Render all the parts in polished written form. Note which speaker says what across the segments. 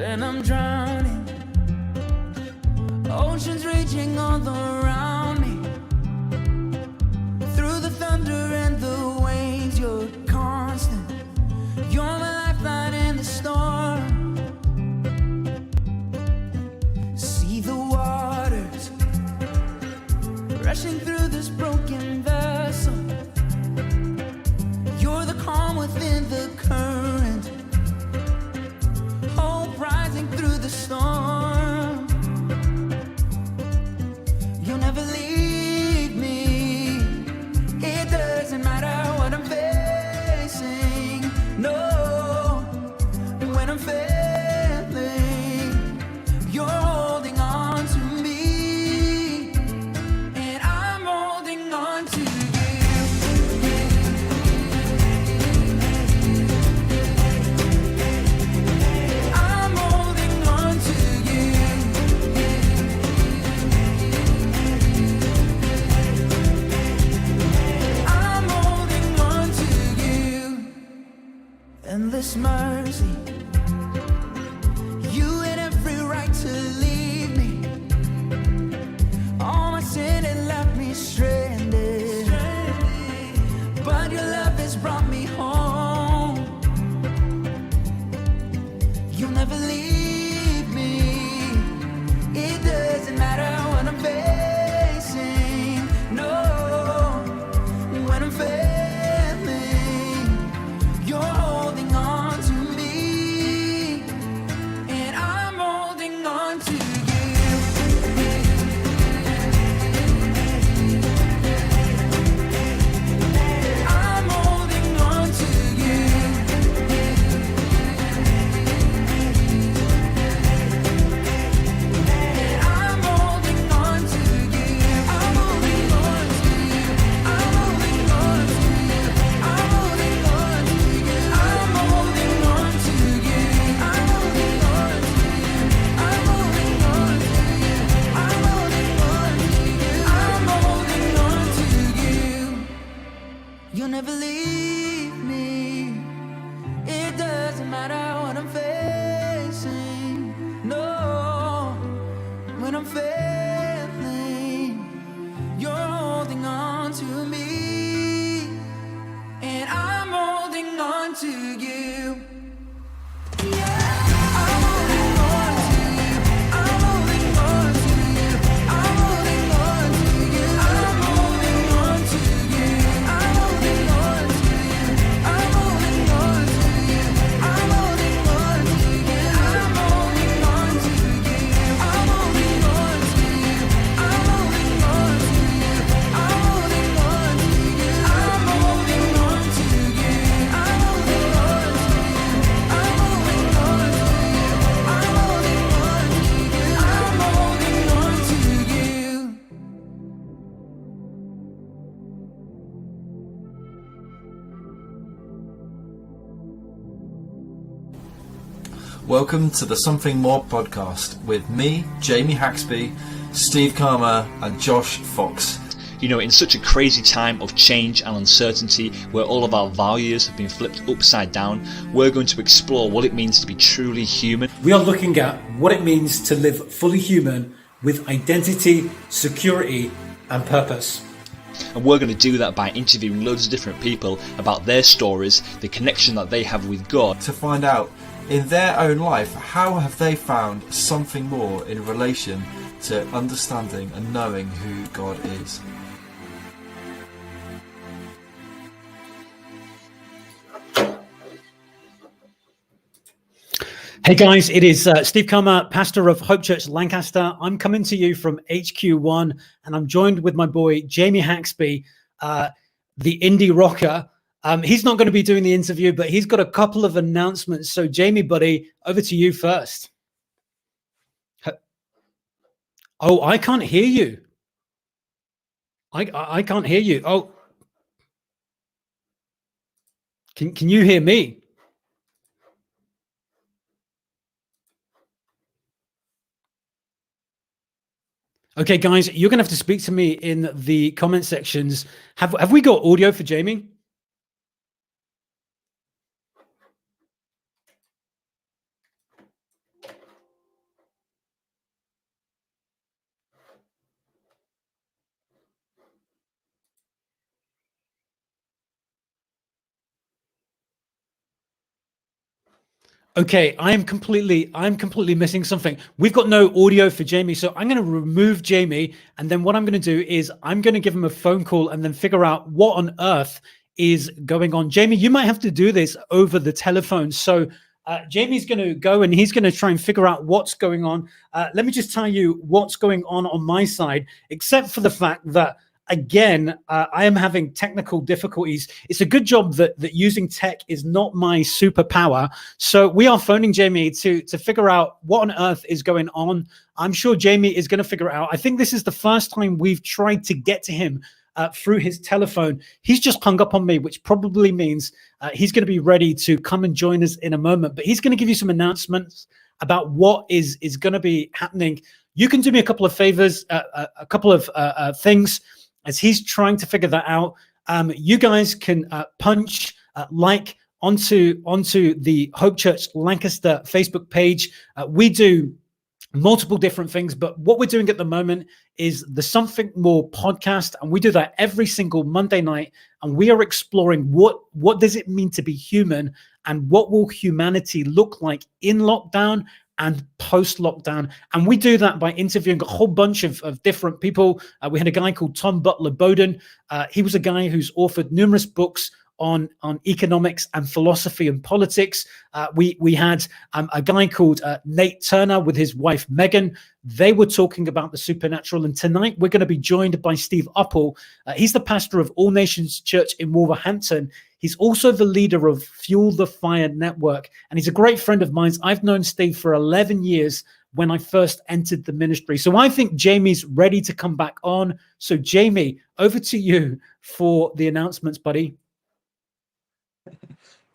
Speaker 1: and I'm drowning. Oceans raging all around me. Through the thunder and the waves, you're constant. You're my lifeline in the storm. See the waters rushing through this broken vessel. You're the calm within the current. Hope rising through the storm. You'll never leave me. It doesn't matter what I'm facing. No, when I'm failing, you're holding on to me, and I'm holding on to you. I'm holding on to you. I'm holding on to you. Endless mercy. You had every right to leave me. All my sin had left me stranded. But your love has brought me home. You'll never leave me. It doesn't matter what I'm facing. No, when I'm failing, you're holding on to me, and I'm holding on to you. I'm holding on to you. I'm holding on to you. I'm holding on to you. I'm holding on to you. I'm holding on to you. I'm holding on to you. I'm holding on to you. I'm holding on to you. I'm holding on to you. I'm holding on to you. You'll never leave me. It doesn't matter what I'm facing. No, when I'm failing, you're holding on to me, and I'm holding on to you. Yeah, I'm holding on to you. I'm holding on to you. I'm holding on to you. I'm holding on to you. I'm holding on to you. I'm holding on to you. I'm holding on to you. I'm holding on to you. I'm holding on to you. I'm holding on to you. I'm holding on to you. I'm holding on to you. I'm holding on to you. I'm holding on to you. I'm holding on to you. I'm holding on to you.
Speaker 2: Welcome to the Something More podcast with me, Jamie Haxby, Steve Karma and Josh Fox.
Speaker 3: You know, in such a crazy time of change and uncertainty, where all of our values have been flipped upside down, we're going to explore what it means to be truly human.
Speaker 4: We are looking at what it means to live fully human with identity, security, and purpose.
Speaker 3: And we're going to do that by interviewing loads of different people about their stories, the connection that they have with God.
Speaker 2: To find out in their own life, how have they found something more in relation to understanding and knowing who God is.
Speaker 4: Hey guys, it is Steve Karma, pastor of Hope Church Lancaster. I'm coming to you from HQ1 and I'm joined with my boy Jamie Haxby, the indie rocker. He's not going to be doing the interview, but he's got a couple of announcements. So Jamie, buddy, over to you first. Oh, I can't hear you. I can't hear you. Oh, can you hear me? Okay, guys, you're going to have to speak to me in the comment sections. Have we got audio for Jamie? Okay, I'm completely missing something. We've got no audio for Jamie, so I'm going to remove Jamie, and then what I'm going to do is I'm going to give him a phone call and then figure out what on earth is going on. Jamie, you might have to do this over the telephone. So Jamie's going to go and he's going to try and figure out what's going on. Let me just tell you what's going on my side, except for the fact that again, I am having technical difficulties. It's a good job that using tech is not my superpower. So we are phoning Jamie to figure out what on earth is going on. I'm sure Jamie is going to figure it out. I think this is the first time we've tried to get to him through his telephone. He's just hung up on me, which probably means he's going to be ready to come and join us in a moment. But he's going to give you some announcements about what is going to be happening. You can do me a couple of favors, a couple of things. As he's trying to figure that out, you guys can punch like onto the Hope Church Lancaster Facebook page. We do multiple different things, but what we're doing at the moment is the Something More podcast, and we do that every single Monday night, and we are exploring what does it mean to be human, and what will humanity look like in lockdown and post-lockdown. And we do that by interviewing a whole bunch of different people. We had a guy called Tom Butler Bowden. He was a guy who's authored numerous books on economics and philosophy and politics. We had a guy called Nate Turner with his wife Megan. They were talking about the supernatural. And tonight we're going to be joined by Steve Uppal. He's the pastor of All Nations Church in Wolverhampton. He's also the leader of Fuel the Fire Network, and he's a great friend of mine. I've known Steve for 11 years when I first entered the ministry. So I think Jamie's ready to come back on. So Jamie, over to you for the announcements, buddy.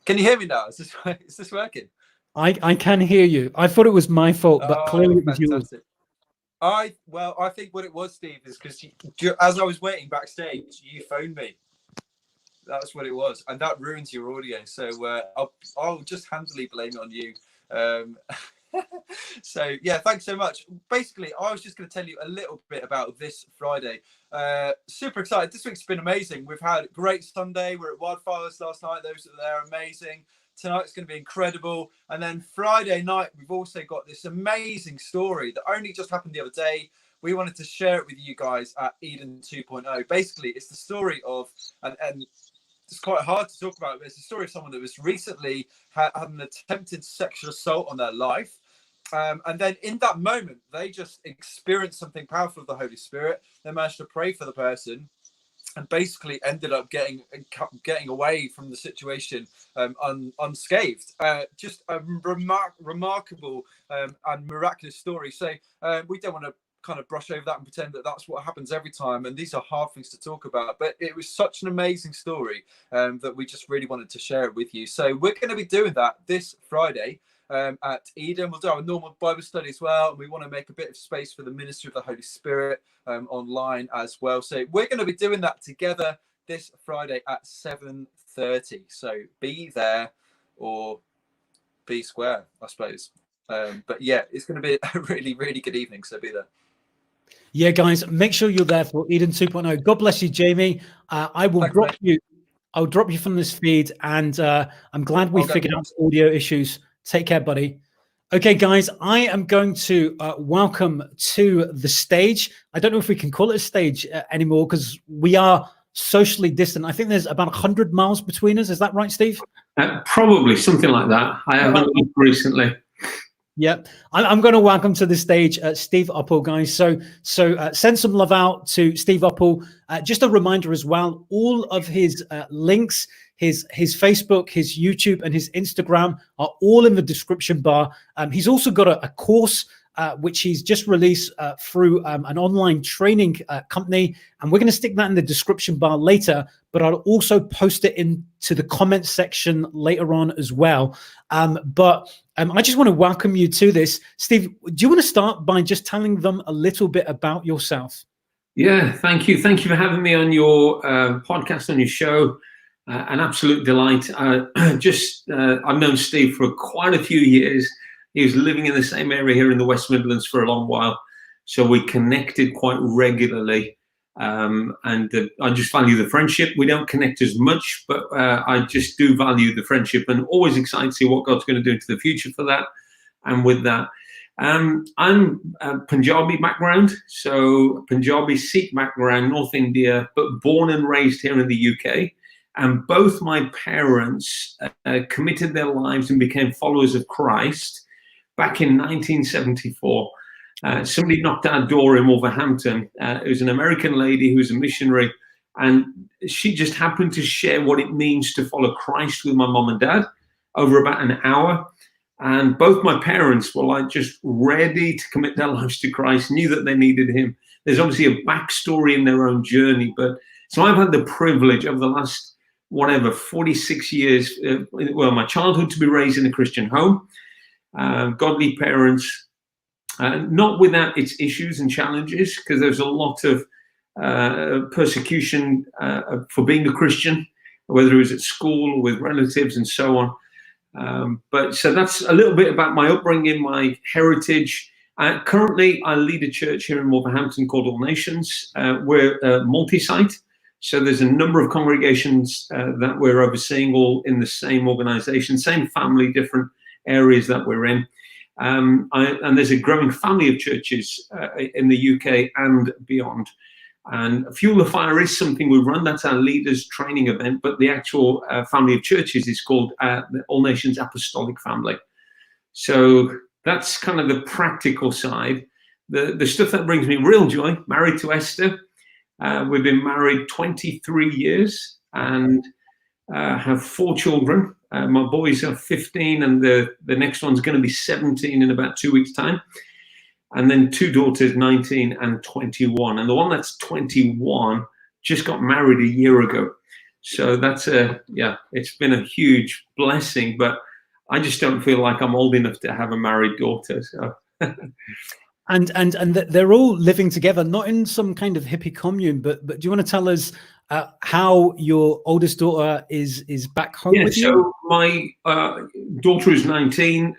Speaker 2: Can you hear me now? Is this working?
Speaker 4: I can hear you. I thought it was my fault, but clearly it was yours.
Speaker 2: I think what it was, Steve, is because as I was waiting backstage, you phoned me. That's what it was, and that ruins your audio. So I'll just handily blame it on you. So yeah, thanks so much. Basically, I was just going to tell you a little bit about this Friday. Super excited. This week's been amazing. We've had a great Sunday. We're at Wildfires last night. Those that are there are amazing. Tonight's going to be incredible. And then Friday night, we've also got this amazing story that only just happened the other day. We wanted to share it with you guys at Eden 2.0. Basically, it's the story of, and it's quite hard to talk about, but it's the story of someone that was recently had an attempted sexual assault on their life. And then in that moment, they just experienced something powerful of the Holy Spirit. They managed to pray for the person and basically ended up getting away from the situation unscathed. Just a remarkable and miraculous story. So we don't want to kind of brush over that and pretend that that's what happens every time, and these are hard things to talk about, but it was such an amazing story that we just really wanted to share it with you. So we're going to be doing that this Friday at Eden. We'll do our normal Bible study as well, and we want to make a bit of space for the ministry of the Holy Spirit online as well. So we're going to be doing that together this Friday at 7:30. So be there or be square, I suppose. But yeah, it's going to be a really, really good evening. So be there.
Speaker 4: Yeah, guys, make sure you're there for Eden 2.0. God bless you, Jamie. I will drop you. I'll drop you from this feed, and I'm glad we figured out audio issues. Take care, buddy. Okay, guys, I am going to welcome to the stage. I don't know if we can call it a stage anymore because we are socially distant. I think there's about 100 miles between us. Is that right, Steve?
Speaker 5: Probably something like that. I haven't looked recently.
Speaker 4: Yep. I'm going to welcome to the stage Steve Uppal, guys. So send some love out to Steve Uppal. Just a reminder as well, all of his links, his Facebook, his YouTube, and his Instagram are all in the description bar. He's also got a course which he's just released through an online training company, and we're going to stick that in the description bar later, but I'll also post it into the comments section later on as well. But I just want to welcome you to this. Steve, do you want to start by just telling them a little bit about yourself?
Speaker 5: Yeah, thank you. Thank you for having me on your podcast, on your show. An absolute delight. I've known Steve for quite a few years. He was living in the same area here in the West Midlands for a long while, so we connected quite regularly. I just value the friendship. We don't connect as much, but I just do value the friendship, and always excited to see what God's going to do into the future for that. And with that, I'm Punjabi background, so Punjabi Sikh background, North India, but born and raised here in the UK. And both my parents committed their lives and became followers of Christ back in 1974. Somebody knocked at our door in Wolverhampton. It was an American lady who was a missionary, and she just happened to share what it means to follow Christ with my mom and dad over about an hour. And both my parents were like just ready to commit their lives to Christ, knew that they needed him. There's obviously a backstory in their own journey, but so I've had the privilege of the last 46 years, my childhood, to be raised in a Christian home, godly parents, not without its issues and challenges, because there's a lot of persecution for being a Christian, whether it was at school or with relatives and so on. But so that's a little bit about my upbringing, my heritage. Currently, I lead a church here in Wolverhampton called All Nations. We're multi-site. So there's a number of congregations that we're overseeing, all in the same organization, same family, different areas that we're in. And there's a growing family of churches in the UK and beyond. And Fuel the Fire is something we run. That's our leaders training event. But the actual family of churches is called the All Nations Apostolic Family. So that's kind of the practical side. The stuff that brings me real joy, married to Esther. We've been married 23 years and have 4 children. My boys are 15 and the next one's going to be 17 in about 2 weeks' time. And then 2 daughters, 19 and 21. And the one that's 21 just got married a year ago. So that's it's been a huge blessing, but I just don't feel like I'm old enough to have a married daughter. So.
Speaker 4: And they're all living together, not in some kind of hippie commune, but do you want to tell us how your oldest daughter is back home with you?
Speaker 5: So my daughter is 19,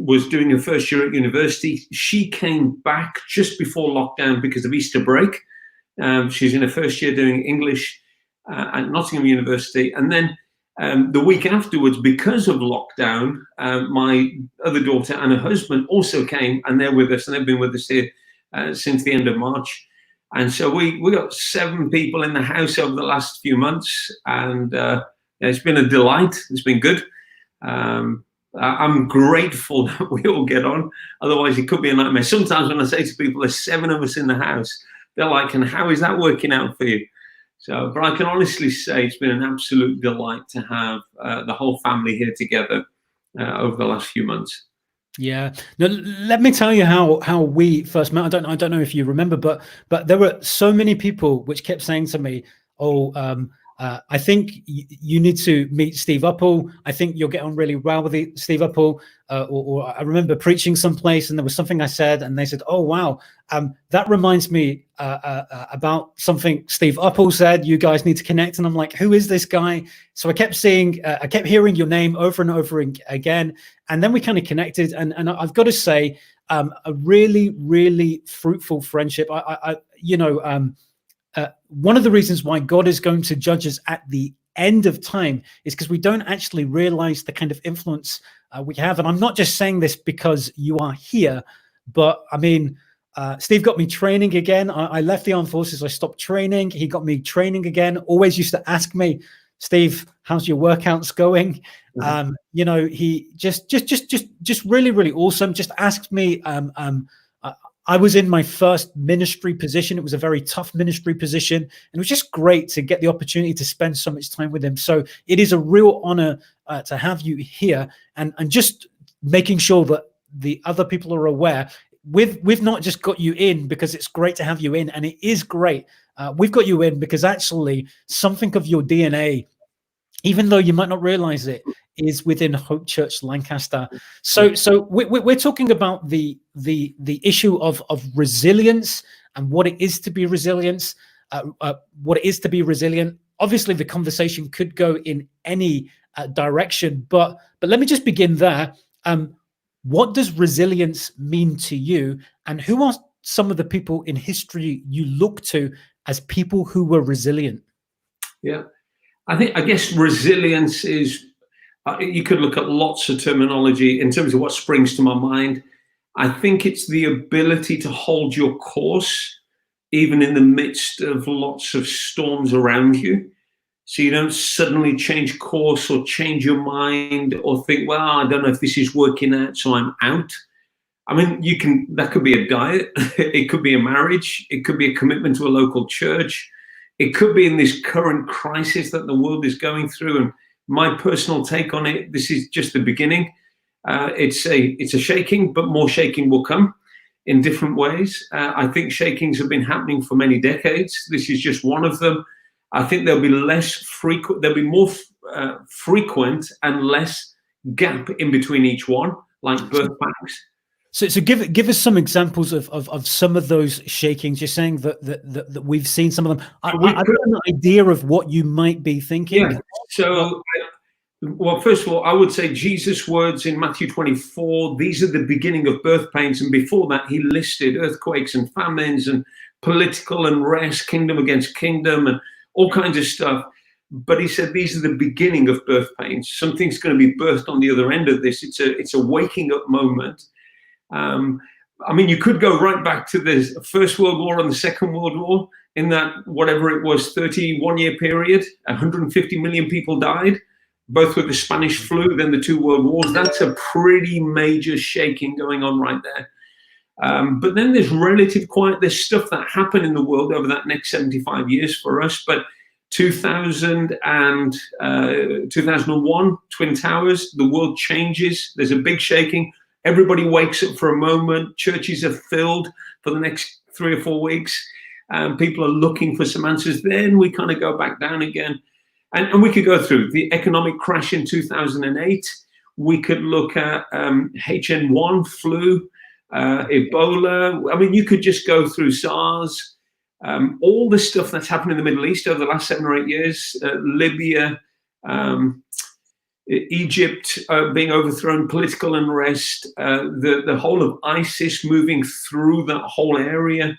Speaker 5: was doing her first year at university. She came back just before lockdown because of Easter break. She's in her first year doing English at Nottingham University. And then the week afterwards, because of lockdown, my other daughter and her husband also came, and they're with us, and they've been with us here since the end of March. And so we got 7 people in the house over the last few months, and it's been a delight. It's been good. I'm grateful that we all get on. Otherwise, it could be a nightmare. Sometimes when I say to people, there's 7 of us in the house, they're like, and how is that working out for you? So, but I can honestly say it's been an absolute delight to have the whole family here together over the last few months.
Speaker 4: Yeah. Now, let me tell you how we first met. I don't know if you remember, but there were so many people which kept saying to me, I think you need to meet Steve Uppal. I think you'll get on really well with Steve Uppal. Or I remember preaching someplace and there was something I said and they said, oh, wow, that reminds me about something Steve Uppal said. You guys need to connect. And I'm like, who is this guy? So I kept hearing your name over and over again. And then we kind of connected. And I've got to say, a really, really fruitful friendship. One of the reasons why God is going to judge us at the end of time is because we don't actually realize the kind of influence we have. And I'm not just saying this because you are here, but I mean, Steve got me training again. I left the armed forces. I stopped training. He got me training again. Always used to ask me, Steve, how's your workouts going? Mm-hmm. He just really, really awesome. Just asked me, I was in my first ministry position. It was a very tough ministry position. And it was just great to get the opportunity to spend so much time with him. So it is a real honor to have you here and just making sure that the other people are aware. We've not just got you in because it's great to have you in, and it is great. We've got you in because actually something of your DNA, even though you might not realize it, is within Hope Church Lancaster. So we're talking about the issue of resilience and what it is to be resilient. Obviously, the conversation could go in any direction, but let me just begin there. What does resilience mean to you, and who are some of the people in history you look to as people who were resilient?
Speaker 5: Yeah, I guess resilience is, you could look at lots of terminology in terms of what springs to my mind. I think it's the ability to hold your course even in the midst of lots of storms around you. So you don't suddenly change course or change your mind or think, well, I don't know if this is working out, so I'm out. I mean, that could be a diet. It could be a marriage. It could be a commitment to a local church. It could be in this current crisis that the world is going through. And my personal take on it, this is just the beginning. It's a shaking, but more shaking will come in different ways. I think shakings have been happening for many decades. This is just one of them. I think there'll be less frequent. There'll be more frequent and less gap in between each one, like birth pangs.
Speaker 4: So give us some examples of some of those shakings. You're saying that we've seen some of them. I've got an idea of what you might be thinking.
Speaker 5: Yeah. So, well, first of all, I would say Jesus' words in Matthew 24, these are the beginning of birth pains. And before that, he listed earthquakes and famines and political unrest, kingdom against kingdom, and all kinds of stuff. But he said these are the beginning of birth pains. Something's going to be birthed on the other end of this. It's a waking up moment. I mean, you could go right back to the First World War and the Second World War. In that, whatever it was, 31-year period, 150 million people died, both with the Spanish flu, then the two world wars. That's a pretty major shaking going on right there. But then there's relative quiet. There's stuff that happened in the world over that next 75 years for us. But 2000 and 2001, Twin Towers, the world changes. There's a big shaking. Everybody wakes up for a moment. Churches are filled for the next 3 or 4 weeks. People are looking for some answers. Then we kind of go back down again. And we could go through the economic crash in 2008. We could look at HN1 flu, Ebola. I mean, you could just go through SARS, all the stuff that's happened in the Middle East over the last 7 or 8 years, Libya, Egypt being overthrown, political unrest, the whole of ISIS moving through that whole area.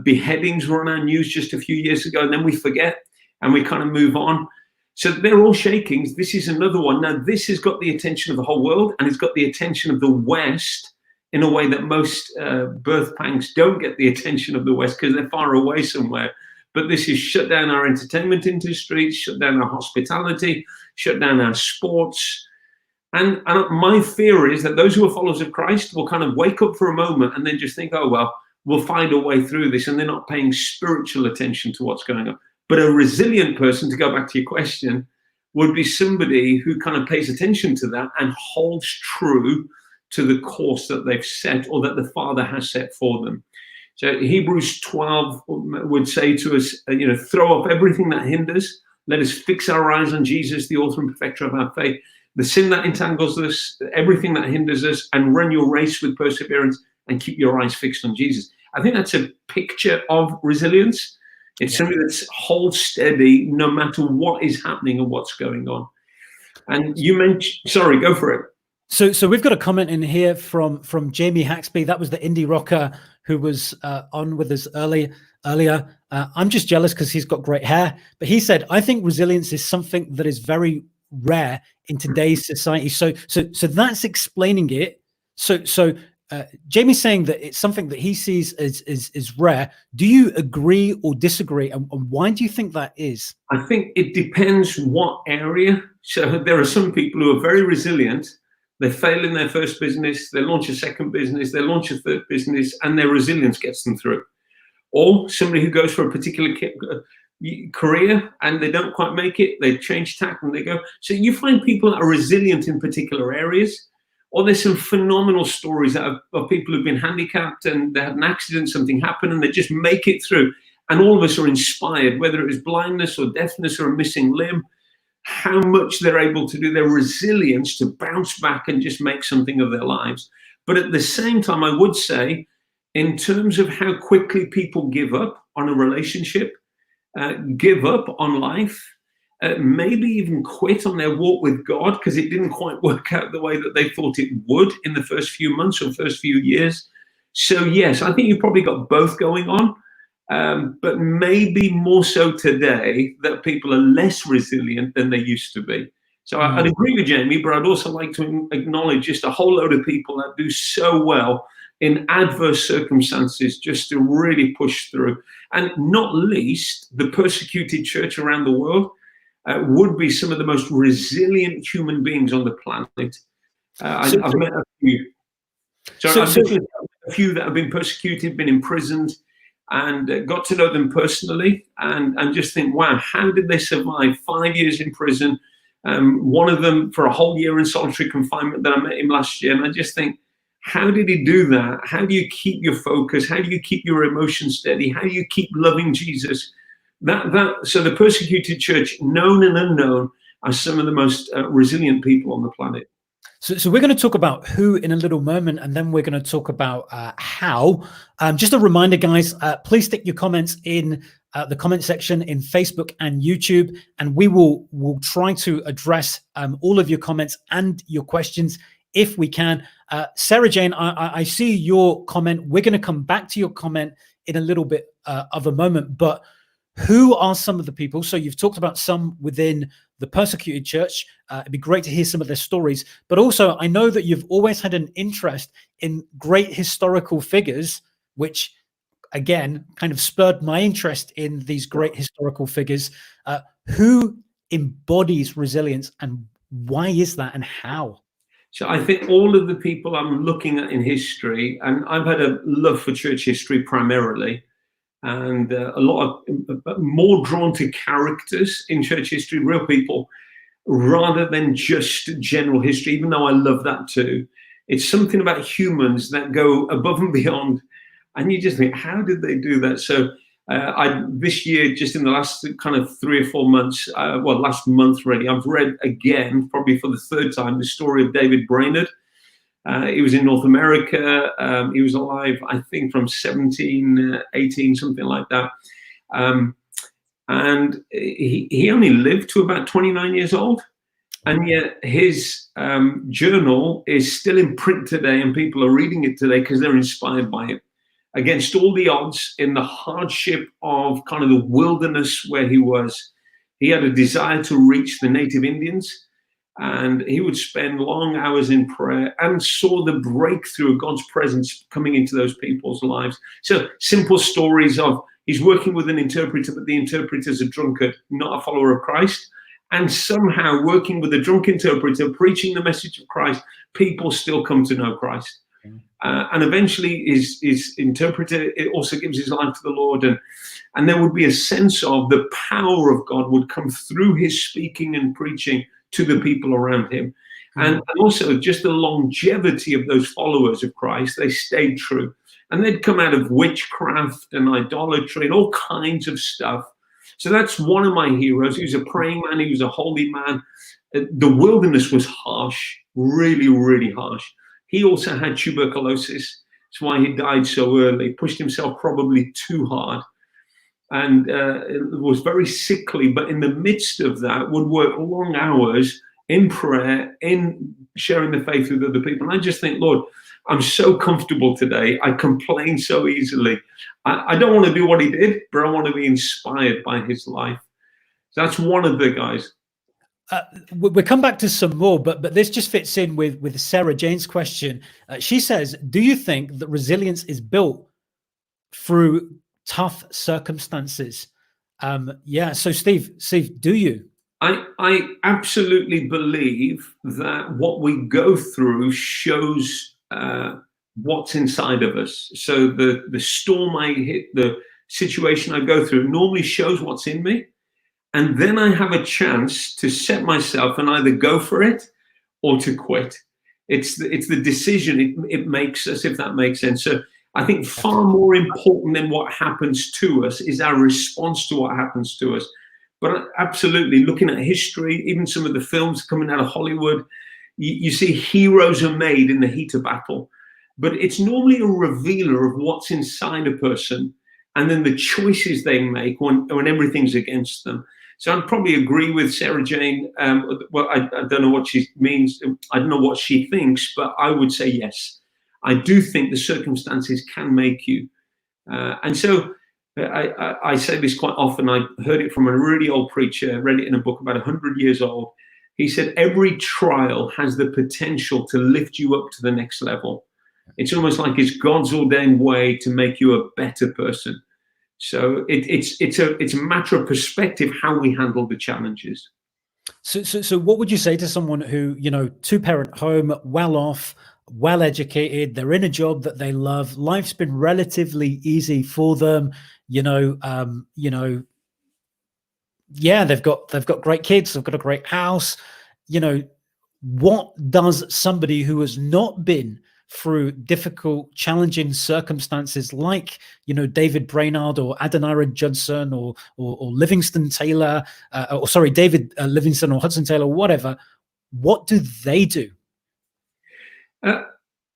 Speaker 5: Beheadings were on our news just a few years ago, and then we forget and we kind of move on. So they're all shakings. This is another one. Now, this has got the attention of the whole world, and it's got the attention of the West in a way that most birth pangs don't get the attention of the West because they're far away somewhere. But this has shut down our entertainment industry, shut down our hospitality, shut down our sports. And my fear is that those who are followers of Christ will kind of wake up for a moment and then just think, oh, well, we'll find a way through this. And they're not paying spiritual attention to what's going on. But a resilient person, to go back to your question, would be somebody who kind of pays attention to that and holds true to the course that they've set or that the Father has set for them. So Hebrews 12 would say to us, throw off everything that hinders. Let us fix our eyes on Jesus, the author and perfecter of our faith. The sin that entangles us, everything that hinders us, and run your race with perseverance and keep your eyes fixed on Jesus. I think that's a picture of resilience. It's something that holds steady no matter what is happening and what's going on. And you mentioned, sorry, go for it.
Speaker 4: So we've got a comment in here from Jamie Haxby. That was the indie rocker who was on with us earlier. I'm just jealous because he's got great hair. But he said, I think resilience is something that is very rare in today's society. So that's explaining it. So Jamie's saying that it's something that he sees as rare. Do you agree or disagree? And why do you think that is?
Speaker 5: I think it depends what area. So there are some people who are very resilient. They fail in their first business, they launch a second business, they launch a third business, and their resilience gets them through. Or somebody who goes for a particular career and they don't quite make it, they change tack and they go. So you find people that are resilient in particular areas. Or there's some phenomenal stories of people who've been handicapped and they had an accident, something happened, and they just make it through. And all of us are inspired, whether it was blindness or deafness or a missing limb, how much they're able to do, their resilience to bounce back and just make something of their lives. But at the same time, I would say, in terms of how quickly people give up on a relationship, give up on life, maybe even quit on their walk with God because it didn't quite work out the way that they thought it would in the first few months or first few years. So yes, I think you've probably got both going on. but maybe more so today that people are less resilient than they used to be. So I'd agree with Jamie, but I'd also like to acknowledge just a whole load of people that do so well in adverse circumstances just to really push through. And not least, the persecuted church around the world would be some of the most resilient human beings on the planet. I've met a few. I've met a few that have been persecuted, been imprisoned, and got to know them personally, and just think, wow, how did they survive 5 years in prison? One of them for a whole year in solitary confinement that I met him last year. And I just think, how did he do that? How do you keep your focus? How do you keep your emotions steady? How do you keep loving Jesus? So the persecuted church, known and unknown, are some of the most resilient people on the planet.
Speaker 4: So we're going to talk about who in a little moment, and then we're going to talk about how. Just a reminder, guys, please stick your comments in the comment section in Facebook and YouTube, and we'll try to address all of your comments and your questions if we can. Sarah Jane, I see your comment. We're going to come back to your comment in a little bit of a moment, but who are some of the people? So you've talked about some within the persecuted church. It'd be great to hear some of their stories, but also I know that you've always had an interest in great historical figures, which again kind of spurred my interest in these great historical figures. Who embodies resilience, and why is that, and how?
Speaker 5: So I think all of the people I'm looking at in history, and I've had a love for church history primarily, and a lot of more drawn to characters in church history, real people, rather than just general history, even though I love that too. It's something about humans that go above and beyond, and you just think, how did they do that? So this year, just in the last kind of 3 or 4 months, last month really, I've read again, probably for the third time, the story of David Brainerd. He was in North America. He was alive, I think, from 1718, something like that. And he only lived to about 29 years old. And yet his journal is still in print today, and people are reading it today because they're inspired by it. Against all the odds, in the hardship of kind of the wilderness where he was, he had a desire to reach the native Indians. And he would spend long hours in prayer and saw the breakthrough of God's presence coming into those people's lives. So simple stories of he's working with an interpreter, but the interpreter's a drunkard, not a follower of Christ. And somehow working with a drunk interpreter, preaching the message of Christ, people still come to know Christ. And eventually his interpreter also gives his life to the Lord. And there would be a sense of the power of God would come through his speaking and preaching to the people around him. And also just the longevity of those followers of Christ. They stayed true. And they'd come out of witchcraft and idolatry and all kinds of stuff. So that's one of my heroes. He was a praying man. He was a holy man. The wilderness was harsh, really, really harsh. He also had tuberculosis. That's why he died so early. Pushed himself probably too hard. And was very sickly, but in the midst of that would work long hours in prayer, in sharing the faith with other people. And I just think, Lord, I'm so comfortable today. I complain so easily. I don't want to do what he did, but I want to be inspired by his life. So that's one of the guys.
Speaker 4: We'll come back to some more, but this just fits in with Sarah Jane's question. She says, do you think that resilience is built through tough circumstances? So Steve, do you?
Speaker 5: I absolutely believe that what we go through shows what's inside of us. So the storm I hit, the situation I go through normally shows what's in me. And then I have a chance to set myself and either go for it or to quit. It's the decision it makes us, if that makes sense. So I think far more important than what happens to us is our response to what happens to us. But absolutely, looking at history, even some of the films coming out of Hollywood, you see heroes are made in the heat of battle. But it's normally a revealer of what's inside a person and then the choices they make when everything's against them. So I'd probably agree with Sarah Jane. Well, I don't know what she means. I don't know what she thinks, but I would say yes. I do think the circumstances can make you. And so I say this quite often. I heard it from a really old preacher, read it in a book about 100 years old. He said, every trial has the potential to lift you up to the next level. It's almost like it's God's ordained way to make you a better person. So it's a matter of perspective how we handle the challenges.
Speaker 4: So what would you say to someone who, two-parent home, well off, well educated, they're in a job that they love, life's been relatively easy for them, yeah, they've got great kids, they've got a great house, what does somebody who has not been through difficult, challenging circumstances like, David Brainerd or Adoniram Judson or Livingston Taylor, David Livingston or Hudson Taylor, whatever, what do they do?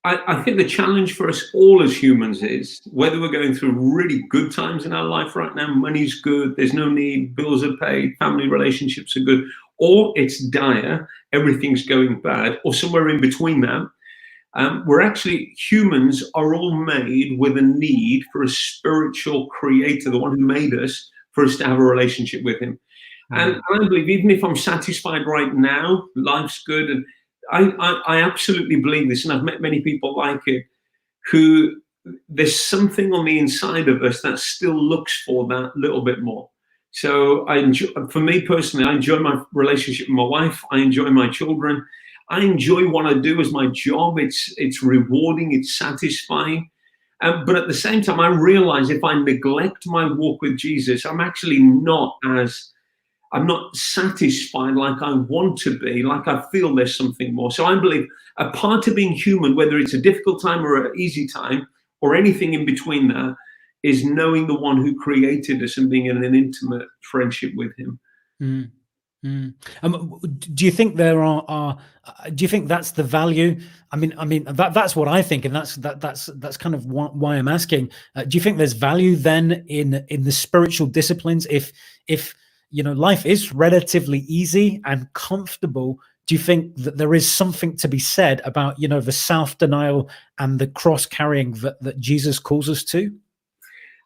Speaker 5: I think the challenge for us all as humans is, whether we're going through really good times in our life right now, money's good, there's no need, bills are paid, family relationships are good, or it's dire, everything's going bad, or somewhere in between that. We're actually, humans are all made with a need for a spiritual creator, the one who made us, for us to have a relationship with him. And I believe even if I'm satisfied right now, life's good, and I absolutely believe this, and I've met many people like it, who there's something on the inside of us that still looks for that little bit more. So for me personally, I enjoy my relationship with my wife. I enjoy my children. I enjoy what I do as my job. It's rewarding. It's satisfying. But at the same time, I realize if I neglect my walk with Jesus, I'm actually not satisfied like I want to be, like I feel there's something more. So I believe a part of being human, whether it's a difficult time or an easy time or anything in between that, is knowing the one who created us and being in an intimate friendship with him.
Speaker 4: Do you think there are do you think that's the value? I mean that's what I think, and that's kind of why I'm asking. Do you think there's value then in the spiritual disciplines if life is relatively easy and comfortable? Do you think that there is something to be said about the self-denial and the cross carrying that Jesus calls us to?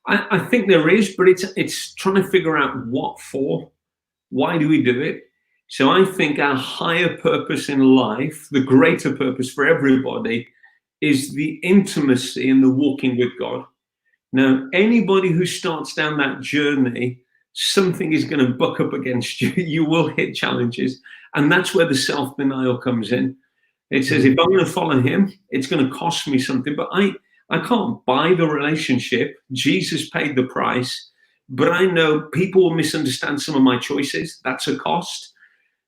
Speaker 5: I think there is, but it's trying to figure out what for. Why do we do it? So I think our higher purpose in life, the greater purpose for everybody, is the intimacy and the walking with God. Now, anybody who starts down that journey, something is going to buck up against you. You will hit challenges. And that's where the self-denial comes in. It says, if I'm going to follow him, it's going to cost me something. But I can't buy the relationship. Jesus paid the price. But I know people will misunderstand some of my choices. That's a cost.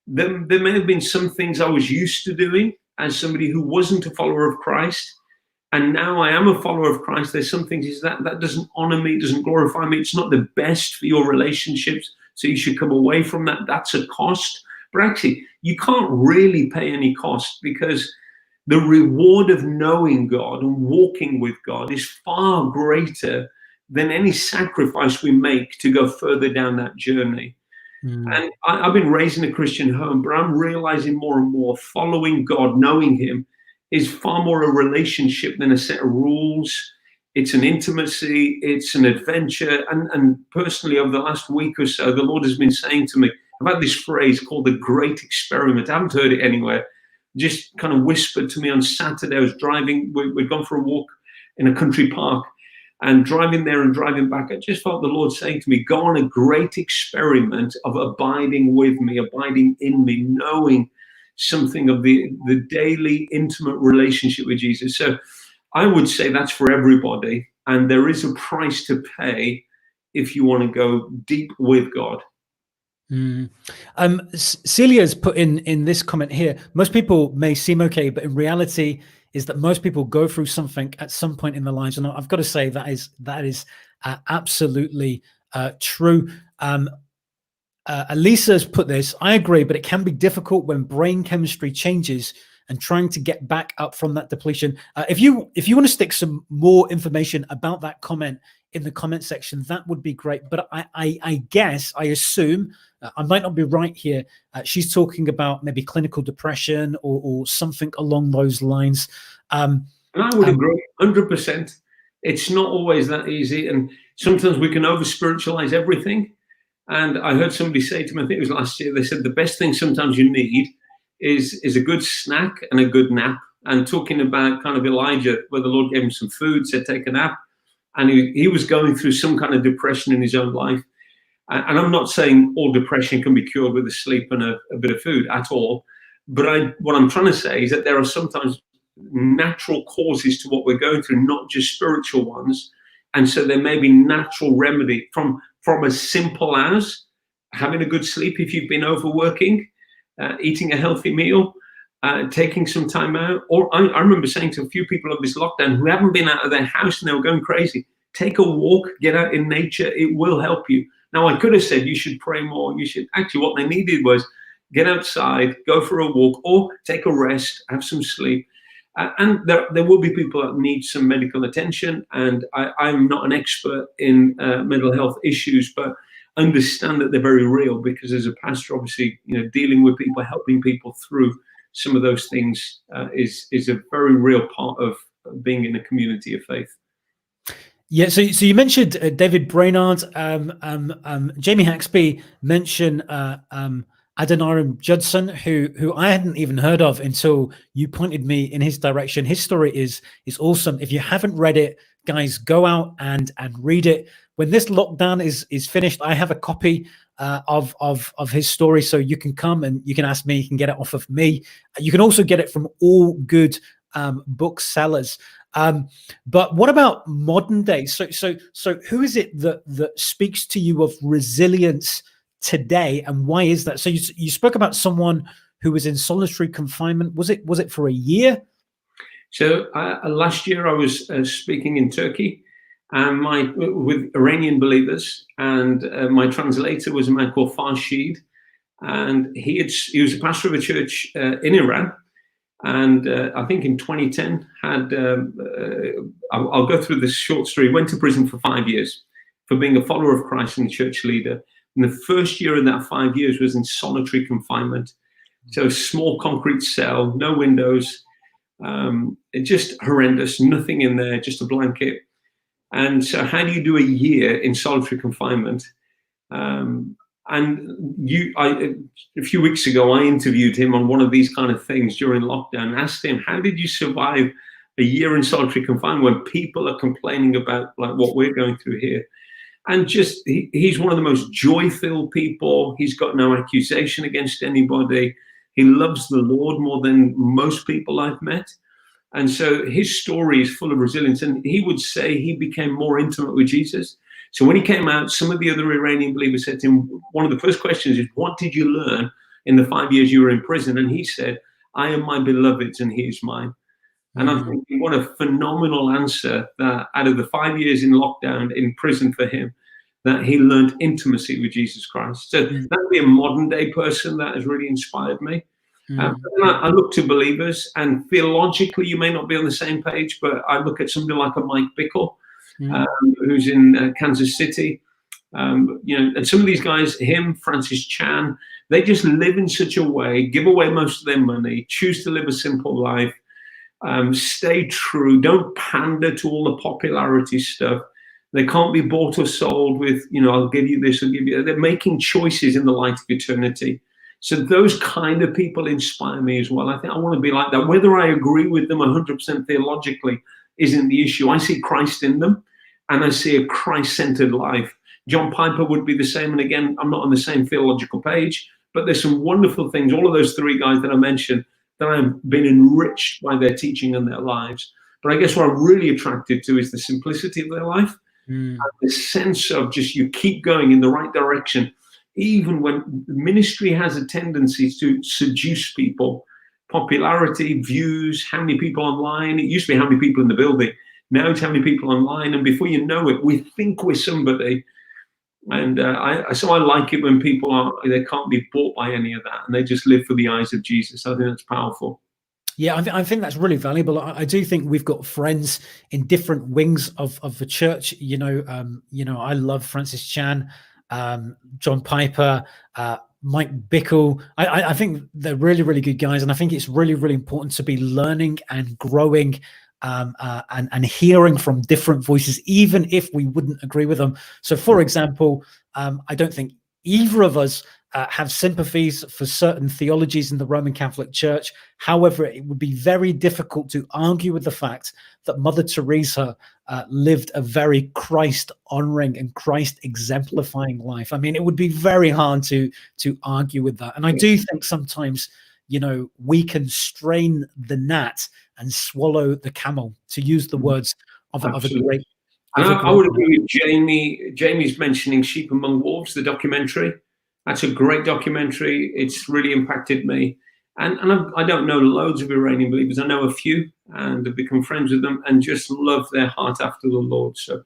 Speaker 5: There may have been some things I was used to doing as somebody who wasn't a follower of Christ. And now I am a follower of Christ. There's some things that doesn't honor me, doesn't glorify me. It's not the best for your relationships. So you should come away from that. That's a cost. But actually, you can't really pay any cost, because the reward of knowing God and walking with God is far greater than any sacrifice we make to go further down that journey. And I've been raised in a Christian home, but I'm realizing more and more following God, knowing him, is far more a relationship than a set of rules. It's an intimacy, it's an adventure. And personally, over the last week or so, the Lord has been saying to me, I've had this phrase called the great experiment. I haven't heard it anywhere. Just kind of whispered to me on Saturday. I was driving, we'd gone for a walk in a country park, and driving there and driving back, I just felt the Lord saying to me, go on a great experiment of abiding with me, abiding in me, knowing something of the daily intimate relationship with Jesus. So I would say that's for everybody. And there is a price to pay if you want to go deep with God.
Speaker 4: Celia's put in this comment here, most people may seem okay, but in reality is that most people go through something at some point in their lives. And I've got to say that is absolutely true. Elisa's put this, I agree, but it can be difficult when brain chemistry changes and trying to get back up from that depletion. If you want to stick some more information about that comment in the comment section, that would be great. But I guess, I assume, I might not be right here, she's talking about maybe clinical depression or something along those lines.
Speaker 5: And I would agree 100%. it's not always that easy. And sometimes we can over spiritualize everything. And I heard somebody say to me, I think it was last year, they said the best thing sometimes you need is a good snack and a good nap. And talking about kind of Elijah, where the Lord gave him some food, said take a nap. And he was going through some kind of depression in his own life. And I'm not saying all depression can be cured with a sleep and a bit of food at all. But what I'm trying to say is that there are sometimes natural causes to what we're going through, not just spiritual ones. And so there may be natural remedy from as simple as having a good sleep if you've been overworking, eating a healthy meal, taking some time out. Or I remember saying to a few people of this lockdown who haven't been out of their house and they were going crazy, take a walk, get out in nature. It will help you. Now, I could have said you should pray more. You should actually, what they needed was get outside, go for a walk, or take a rest, have some sleep. And there will be people that need some medical attention. And I'm not an expert in mental health issues, but understand that they're very real, because as a pastor, obviously, dealing with people, helping people through some of those things is a very real part of being in a community of faith.
Speaker 4: Yeah, so you mentioned David Brainerd, Jamie Haxby mentioned Adoniram Judson, who I hadn't even heard of until you pointed me in his direction. His story is awesome. If you haven't read it, guys, go out and read it. When this lockdown is finished, I have a copy of his story, so you can come and you can ask me. You can get it off of me. You can also get it from all good booksellers. But what about modern day? So who is it that speaks to you of resilience today, and why is that? So you spoke about someone who was in solitary confinement. Was it for a year? So
Speaker 5: last year I was speaking in Turkey, with Iranian believers, and my translator was a man called Farshid, and he was a pastor of a church in Iran. And I think in 2010 I'll go through this short story. He went to prison for 5 years for being a follower of Christ and church leader. And the first year of that 5 years was in solitary confinement. So a small concrete cell, no windows, just horrendous, nothing in there, just a blanket. And so how do you do a year in solitary confinement? A few weeks ago, I interviewed him on one of these kind of things during lockdown and asked him, how did you survive a year in solitary confinement when people are complaining about like what we're going through here? And just, he's one of the most joy-filled people. He's got no accusation against anybody. He loves the Lord more than most people I've met. And so his story is full of resilience. And he would say he became more intimate with Jesus. So when he came out, some of the other Iranian believers said to him, one of the first questions is, what did you learn in the 5 years you were in prison? And he said, I am my beloved's and he is mine. And I'm thinking, what a phenomenal answer that out of the 5 years in lockdown in prison for him, that he learned intimacy with Jesus Christ. So that would be a modern day person that has really inspired me. But then I look to believers, and theologically, you may not be on the same page, but I look at somebody like a Mike Bickle, who's in Kansas City. And some of these guys, him, Francis Chan, they just live in such a way, give away most of their money, choose to live a simple life, stay true, don't pander to all the popularity stuff. They can't be bought or sold with, I'll give you this, I'll give you that. They're making choices in the light of eternity. So those kind of people inspire me as well. I think I want to be like that. Whether I agree with them 100% theologically isn't the issue. I see Christ in them, and I see a Christ-centered life. John Piper would be the same. And again, I'm not on the same theological page, but there's some wonderful things. All of those three guys that I mentioned, that I've been enriched by their teaching and their lives. But I guess what I'm really attracted to is the simplicity of their life. And the sense of just you keep going in the right direction, even when ministry has a tendency to seduce people. Popularity, views, how many people online. It used to be how many people in the building. Now it's how many people online. And before you know it, we think we're somebody. And so I like it when people they can't be bought by any of that, and they just live for the eyes of Jesus. I think that's powerful.
Speaker 4: Yeah, I think that's really valuable. I do think we've got friends in different wings of the church. I love Francis Chan, John Piper, Mike Bickle. I think they're really, really good guys. And I think it's really, really important to be learning and growing and hearing from different voices, even if we wouldn't agree with them. So, for example, I don't think either of us have sympathies for certain theologies in the Roman Catholic Church. However, it would be very difficult to argue with the fact that Mother Teresa lived a very Christ-honoring and Christ-exemplifying life. I mean, it would be very hard to argue with that. And I do think sometimes, we can strain the gnat and swallow the camel, to use the words of a great.
Speaker 5: And I would agree with Jamie. Jamie's mentioning Sheep Among Wolves, the documentary. That's a great documentary. It's really impacted me. And I don't know loads of Iranian believers. I know a few, and have become friends with them and just love their heart after the Lord. So,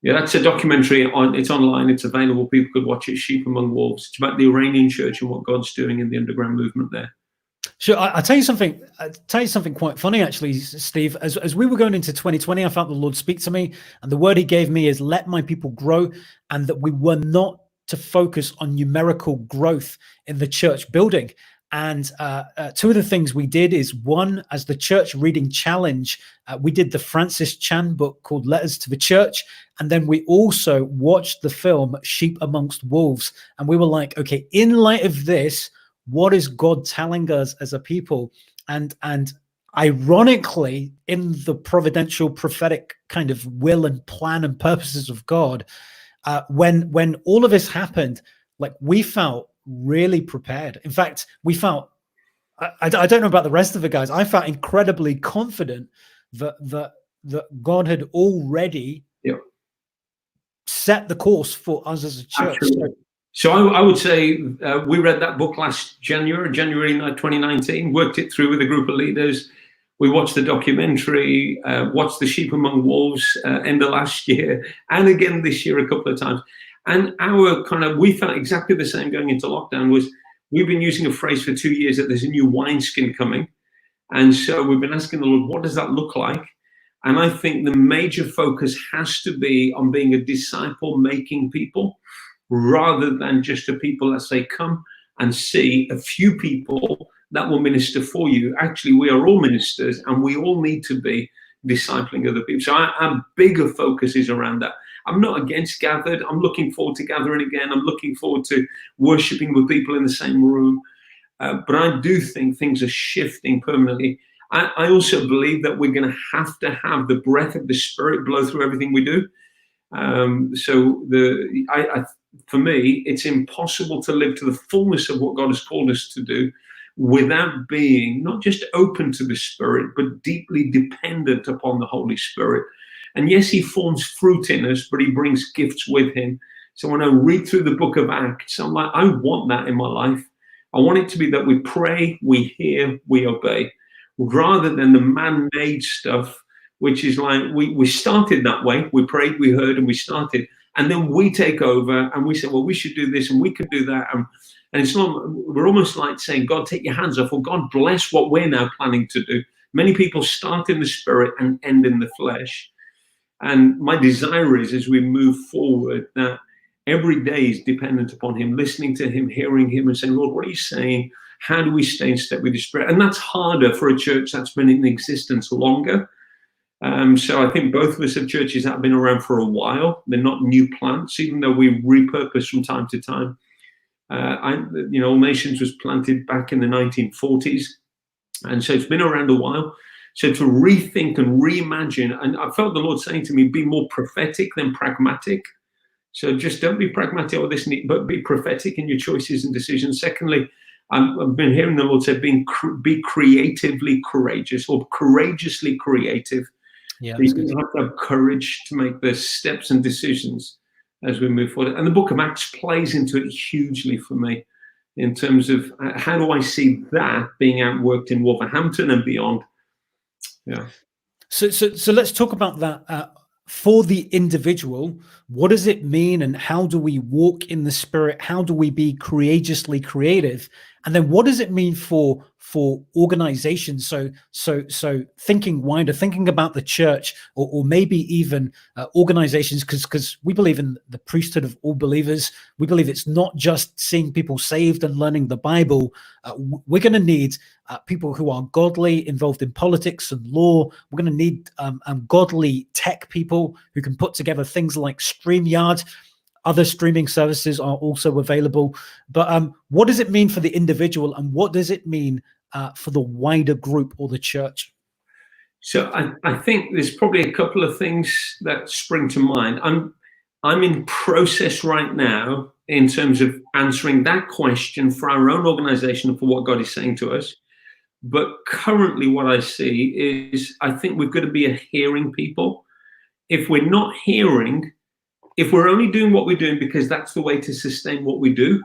Speaker 5: yeah, that's a documentary. It's online. It's available. People could watch it, Sheep Among Wolves. It's about the Iranian church and what God's doing in the underground movement there.
Speaker 4: Sure, I'll tell you something. Quite funny, actually, Steve. As we were going into 2020, I felt the Lord speak to me, and the word He gave me is, "Let my people grow," and that we were not to focus on numerical growth in the church building. And two of the things we did is, one, as the church reading challenge, we did the Francis Chan book called Letters to the Church. And then we also watched the film Sheep Amongst Wolves. And we were like, okay, in light of this, what is God telling us as a people? And ironically, in the providential prophetic kind of will and plan and purposes of God, when all of this happened, like, we felt really prepared. In fact, we felt, I don't know about the rest of the guys, I felt incredibly confident that God had already set the course for us as a church.
Speaker 5: So I would say we read that book last January 2019, worked it through with a group of leaders. We watched the documentary, watched the Sheep Among Wolves end of last year, and again this year a couple of times. And we felt exactly the same going into lockdown. We've been using a phrase for 2 years that there's a new wineskin coming. And so we've been asking the Lord, what does that look like? And I think the major focus has to be on being a disciple-making people, rather than just a people that say, come and see a few people that will minister for you. Actually, we are all ministers, and we all need to be discipling other people. So our bigger focus is around that. I'm not against gathered. I'm looking forward to gathering again. I'm looking forward to worshiping with people in the same room. But I do think things are shifting permanently. I also believe that we're going to have the breath of the Spirit blow through everything we do. For me, it's impossible to live to the fullness of what God has called us to do without being not just open to the Spirit, but deeply dependent upon the Holy Spirit. And yes, He forms fruit in us, but He brings gifts with Him. So when I read through the book of Acts, I'm like, I want that in my life. I want it to be that we pray, we hear, we obey, rather than the man-made stuff, which is like, we started that way. We prayed, we heard, and we started. And then we take over and we say, well, we should do this and we could do that. And it's not, we're almost like saying, God, take your hands off, or God bless what we're now planning to do. Many people start in the Spirit and end in the flesh. And my desire is, as we move forward, that every day is dependent upon Him, listening to Him, hearing Him, and saying, Lord, what are you saying? How do we stay in step with the Spirit? And that's harder for a church that's been in existence longer. So I think both of us have churches that have been around for a while. They're not new plants, even though we repurpose from time to time. All Nations was planted back in the 1940s. And so it's been around a while. So to rethink and reimagine, and I felt the Lord saying to me, be more prophetic than pragmatic. So just don't be pragmatic or this, but be prophetic in your choices and decisions. Secondly, I've been hearing the Lord say, be creatively courageous, or courageously creative.
Speaker 4: Yeah,
Speaker 5: you have to have courage to make the steps and decisions as we move forward. And the book of Acts plays into it hugely for me in terms of how do I see that being outworked in Wolverhampton and beyond. Yeah.
Speaker 4: So let's talk about that. For the individual, what does it mean, and how do we walk in the Spirit? How do we be courageously creative? And then what does it mean for organizations? So thinking wider, thinking about the church, or maybe even organizations, because we believe in the priesthood of all believers. We believe it's not just seeing people saved and learning the Bible. We're going to need people who are godly, involved in politics and law. We're going to need godly tech people who can put together things like StreamYard. Other streaming services are also available. But what does it mean for the individual, and what does it mean for the wider group or the church?
Speaker 5: So I think there's probably a couple of things that spring to mind. I'm in process right now in terms of answering that question for our own organization and for what God is saying to us. But currently what I see is I think we've got to be a hearing people. If we're not hearing, if we're only doing what we're doing because that's the way to sustain what we do.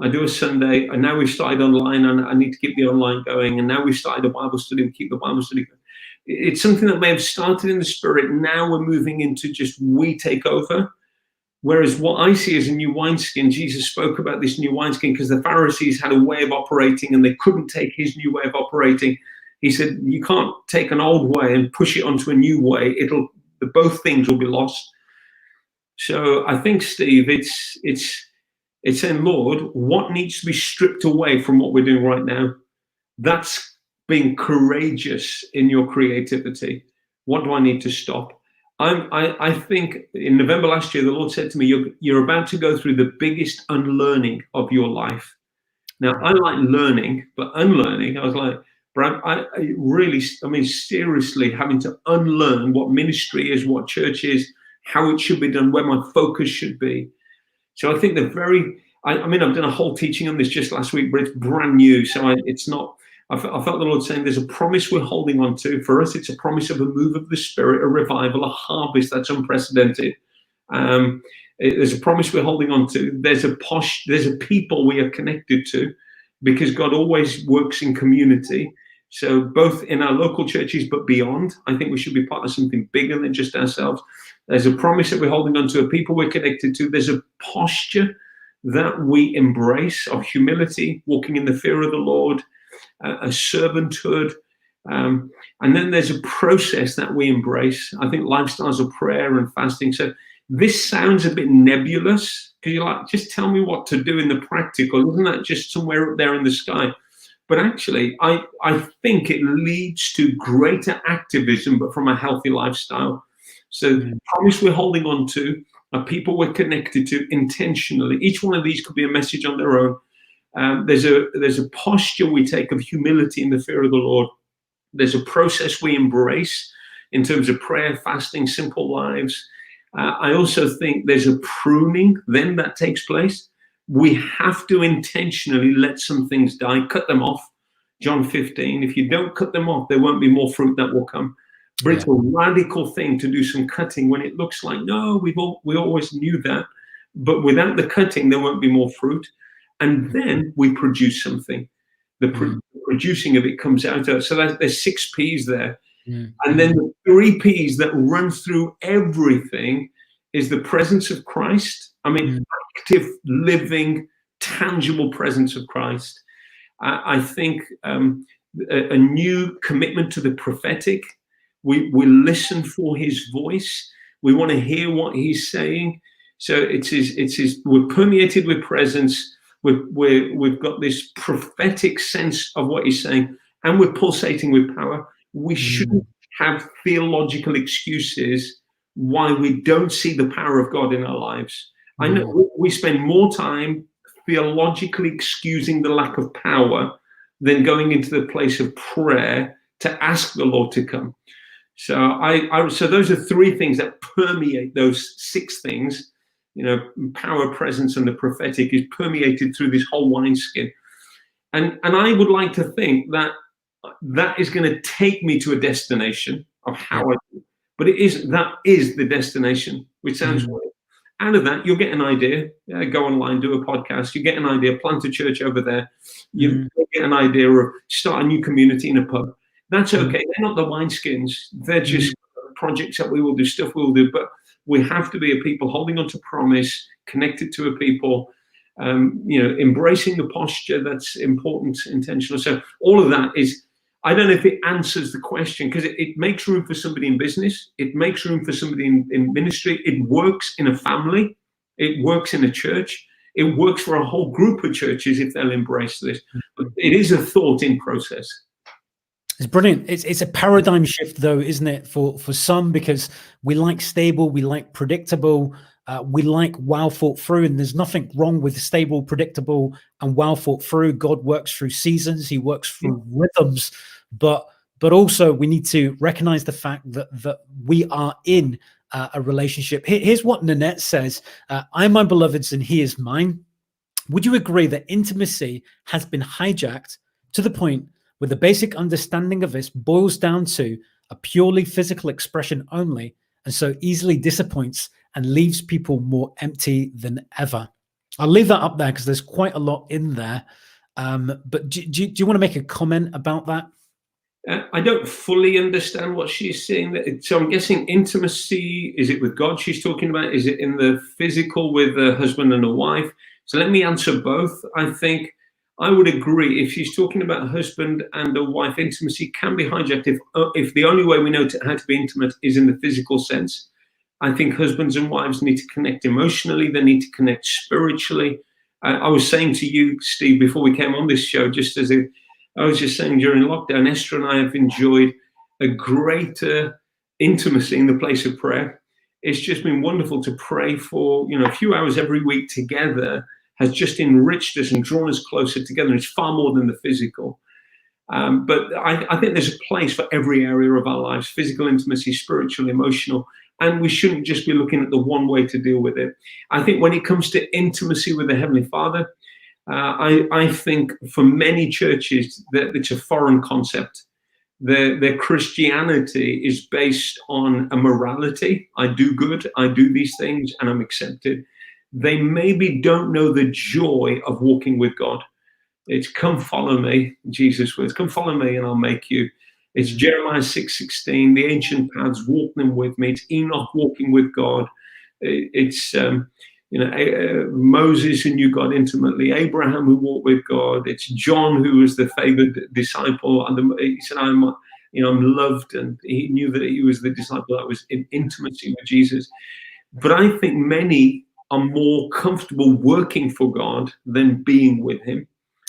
Speaker 5: I do a Sunday, and now we've started online, and I need to keep the online going, and now we've started a Bible study, we keep the Bible study going. It's something that may have started in the spirit. Now we're moving into just we take over. Whereas what I see as a new wineskin, Jesus spoke about this new wineskin because the Pharisees had a way of operating and they couldn't take his new way of operating. He said, you can't take an old way and push it onto a new way. Both things will be lost. So I think, Steve, it's saying, Lord, what needs to be stripped away from what we're doing right now? That's being courageous in your creativity. What do I need to stop? I think in November last year, the Lord said to me, you're about to go through the biggest unlearning of your life. Now, I like learning, but unlearning, I was like, Brad, I mean, seriously having to unlearn what ministry is, what church is, how it should be done, where my focus should be. So I think I mean, I've done a whole teaching on this just last week, but it's brand new. So it's not, I felt the Lord saying there's a promise we're holding on to. For us, it's a promise of a move of the Spirit, a revival, a harvest that's unprecedented. There's a promise we're holding on to. There's a people we are connected to, because God always works in community. So both in our local churches, but beyond, I think we should be part of something bigger than just ourselves. There's a promise that we're holding on to, a people we're connected to. There's a posture that we embrace of humility, walking in the fear of the Lord, a servanthood. And then there's a process that we embrace. I think lifestyles of prayer and fasting. So this sounds a bit nebulous, because you're like, just tell me what to do in the practical. Isn't that just somewhere up there in the sky? But actually, I think it leads to greater activism, but from a healthy lifestyle. So the promise we're holding on to, are people we're connected to intentionally. Each one of these could be a message on their own. There's a posture we take of humility in the fear of the Lord. There's a process we embrace in terms of prayer, fasting, simple lives. I also think there's a pruning then that takes place. We have to intentionally let some things die, cut them off. John 15, if you don't cut them off, there won't be more fruit that will come. But it's a radical thing to do some cutting when it looks like, no, we always knew that. But without the cutting, there won't be more fruit. And then we produce something. The producing of it comes out of it. So there's 6 P's there. And then the 3 P's that run through everything is the presence of Christ. I mean, active, living, tangible presence of Christ. I think a new commitment to the prophetic. We listen for his voice. We want to hear what he's saying. So we're permeated with presence. We've got this prophetic sense of what he's saying, and we're pulsating with power. We shouldn't have theological excuses why we don't see the power of God in our lives. I know we spend more time theologically excusing the lack of power than going into the place of prayer to ask the Lord to come. So so those are 3 things that permeate those 6 things. You know, power, presence, and the prophetic is permeated through this whole wineskin. And I would like to think that is going to take me to a destination of how I do. But that is the destination, which sounds weird. Out of that, you'll get an idea. Go online, do a podcast. You get an idea, plant a church over there. You get an idea of start a new community in a pub. That's okay. They're not the wineskins. They're just projects that we will do, stuff we'll do. But we have to be a people holding on to promise, connected to a people. embracing the posture that's important, intentional. So all of that is, I don't know if it answers the question, because it makes room for somebody in business. It makes room for somebody in ministry. It works in a family. It works in a church. It works for a whole group of churches if they'll embrace this. But it is a thought in process.
Speaker 4: It's brilliant. It's a paradigm shift, though, isn't it, for some, because we like stable, we like predictable, we like well thought through, and there's nothing wrong with stable, predictable, and well thought through. God works through seasons, he works through rhythms, but also we need to recognize the fact that we are in a relationship. Here's what Nanette says: I'm my beloved's and he is mine. Would you agree that intimacy has been hijacked to the point where the basic understanding of this boils down to a purely physical expression only, and so easily disappoints and leaves people more empty than ever? I'll leave that up there because there's quite a lot in there. But do you want to make a comment about that?
Speaker 5: I don't fully understand what she's saying. So I'm guessing intimacy, is it with God she's talking about? Is it in the physical with a husband and a wife? So let me answer both. I think I would agree, if she's talking about husband and a wife, intimacy can be hijacked if the only way we know how to be intimate is in the physical sense. I think husbands and wives need to connect emotionally. They need to connect spiritually. I was saying to you, Steve, before we came on this show, I was just saying during lockdown, Esther and I have enjoyed a greater intimacy in the place of prayer. It's just been wonderful to pray for, a few hours every week together has just enriched us and drawn us closer together. It's far more than the physical. But I think there's a place for every area of our lives: physical intimacy, spiritual, emotional, and we shouldn't just be looking at the one way to deal with it. I think when it comes to intimacy with the Heavenly Father, I think for many churches that it's a foreign concept. Their Christianity is based on a morality. I do good, I do these things, and I'm accepted. They maybe don't know the joy of walking with God. It's come follow me, Jesus words, come follow me and I'll make you. It's Jeremiah 6:16, the ancient paths, walk them with me. It's Enoch walking with God. It's Moses who knew God intimately, Abraham who walked with God. It's John who was the favored disciple, and he said, I'm loved, and he knew that he was the disciple that was in intimacy with Jesus. But I think many are more comfortable working for God than being with him.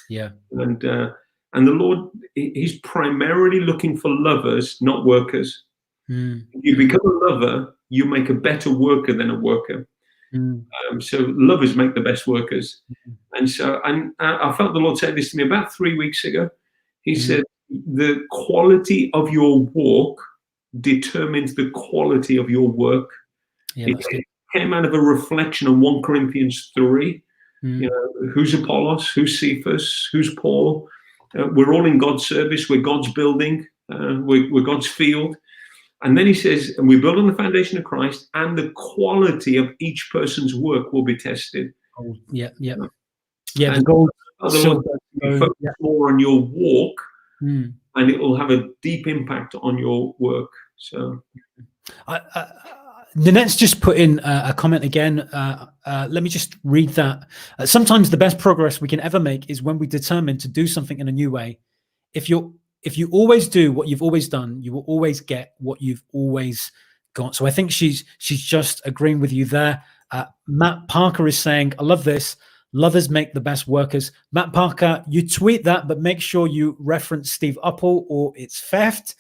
Speaker 4: Yeah.
Speaker 5: And the Lord, he's primarily looking for lovers, not workers. If you become a lover, you make a better worker than a worker. So lovers make the best workers. And so I felt the Lord say this to me about 3 weeks ago. He said, the quality of your walk determines the quality of your work.
Speaker 4: Yeah,
Speaker 5: it came out of a reflection on 1 Corinthians 3. Who's Apollos? Who's Cephas? Who's Paul? We're all in God's service. We're God's building. We're God's field. And then he says, and we build on the foundation of Christ, and the quality of each person's work will be tested.
Speaker 4: Yeah. The goal.
Speaker 5: Focus more on your walk, and it will have a deep impact on your work. So,
Speaker 4: Nanette's just put in a comment again. Let me just read that. Sometimes the best progress we can ever make is when we determine to do something in a new way. If you always do what you've always done, you will always get what you've always got. So I think she's just agreeing with you there. Matt Parker is saying, I love this. Lovers make the best workers. Matt Parker, you tweet that, but make sure you reference Steve Uppal or it's theft.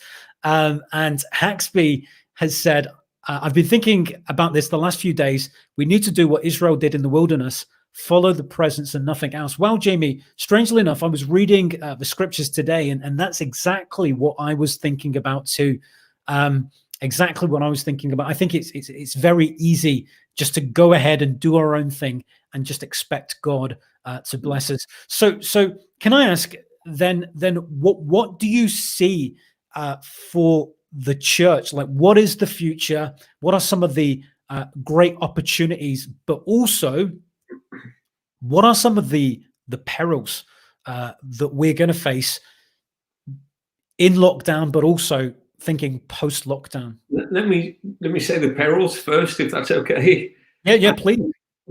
Speaker 4: And Haxby has said, I've been thinking about this the last few days. We need to do what Israel did in the wilderness, follow the presence and nothing else. Well, Jamie, strangely enough, I was reading the scriptures today, and that's exactly what I was thinking about too. Exactly what I was thinking about. I think it's very easy just to go ahead and do our own thing and just expect God to bless us. So can I ask then what do you see for the church? Like, what is the future? What are some of the great opportunities, but also what are some of the perils that we're going to face in lockdown, but also thinking post-lockdown?
Speaker 5: Let me say the perils first, if that's okay.
Speaker 4: Yeah, please.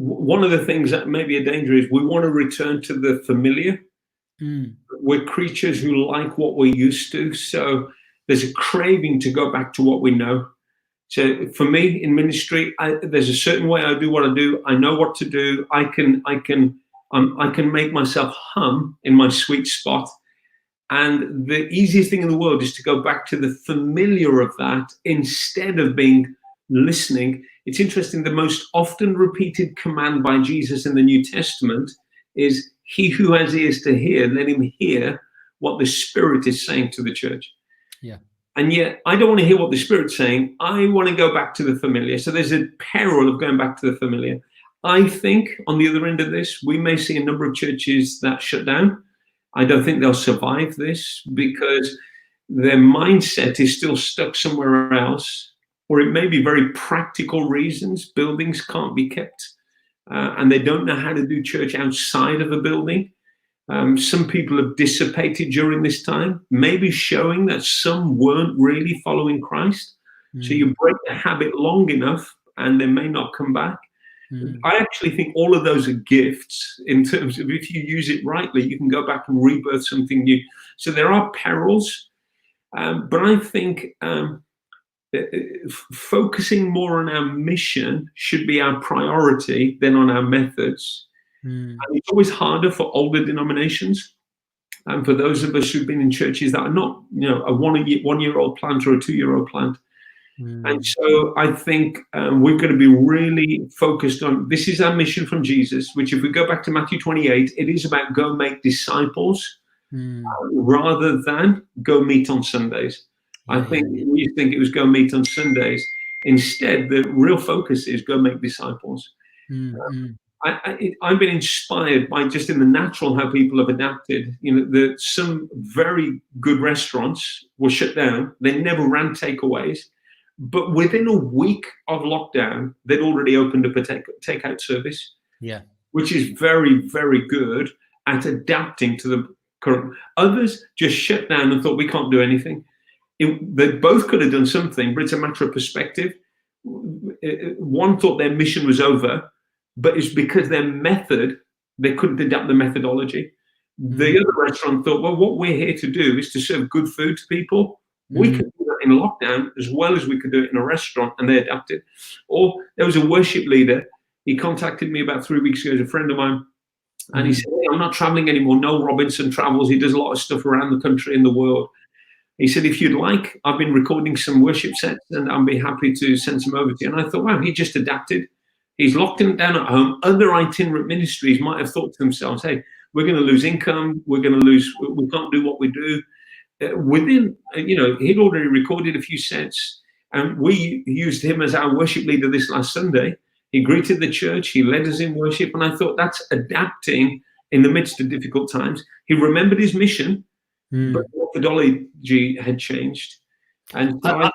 Speaker 5: one of the things that may be a danger is we want to return to the familiar. We're creatures who like what we're used to. So there's a craving to go back to what we know. So for me in ministry, there's a certain way I do what I do. I know what to do. I can make myself hum in my sweet spot. And the easiest thing in the world is to go back to the familiar of that instead of being listening. It's interesting, the most often repeated command by Jesus in the New Testament is, he who has ears to hear, let him hear what the Spirit is saying to the church.
Speaker 4: Yeah.
Speaker 5: And yet I don't want to hear what the Spirit's saying. I want to go back to the familiar. So there's a peril of going back to the familiar. I think on the other end of this, we may see a number of churches that shut down. I don't think they'll survive this because their mindset is still stuck somewhere else, or it may be very practical reasons. Buildings can't be kept, and they don't know how to do church outside of a building. Some people have dissipated during this time, maybe showing that some weren't really following Christ. So you break the habit long enough and they may not come back. I actually think all of those are gifts in terms of, if you use it rightly, you can go back and rebirth something new. So there are perils, but I think focusing more on our mission should be our priority than on our methods. And it's always harder for older denominations, and for those of us who've been in churches that are not, a one-year-old plant or a 2-year-old plant. And so I think we're going to be really focused on, this is our mission from Jesus, which, if we go back to Matthew 28, it is about go make disciples rather than go meet on Sundays. I think we think it was go meet on Sundays. Instead, the real focus is go make disciples. I've been inspired by just in the natural how people have adapted. Some very good restaurants were shut down. They never ran takeaways. But within a week of lockdown, they'd already opened up a takeout service, which is very, very good at adapting to the current. Others just shut down and thought, we can't do anything. They both could have done something, but it's a matter of perspective. One thought their mission was over, but it's because their method, they couldn't adapt the methodology. The other restaurant thought, well, what we're here to do is to serve good food to people. We could do that in lockdown as well as we could do it in a restaurant, and they adapted. Or there was a worship leader. He contacted me about 3 weeks ago as a friend of mine, and he said, hey, I'm not traveling anymore. Noel Robinson travels. He does a lot of stuff around the country and the world. He said, if you'd like, I've been recording some worship sets and I'll be happy to send some over to you. And I thought, wow, he just adapted. He's locked him down at home. Other itinerant ministries might have thought to themselves, hey, we're going to lose income. We can't do what we do. Within, he'd already recorded a few sets, and we used him as our worship leader this last Sunday. He greeted the church. He led us in worship. And I thought, that's adapting in the midst of difficult times. He remembered his mission, but the methodology had changed. And so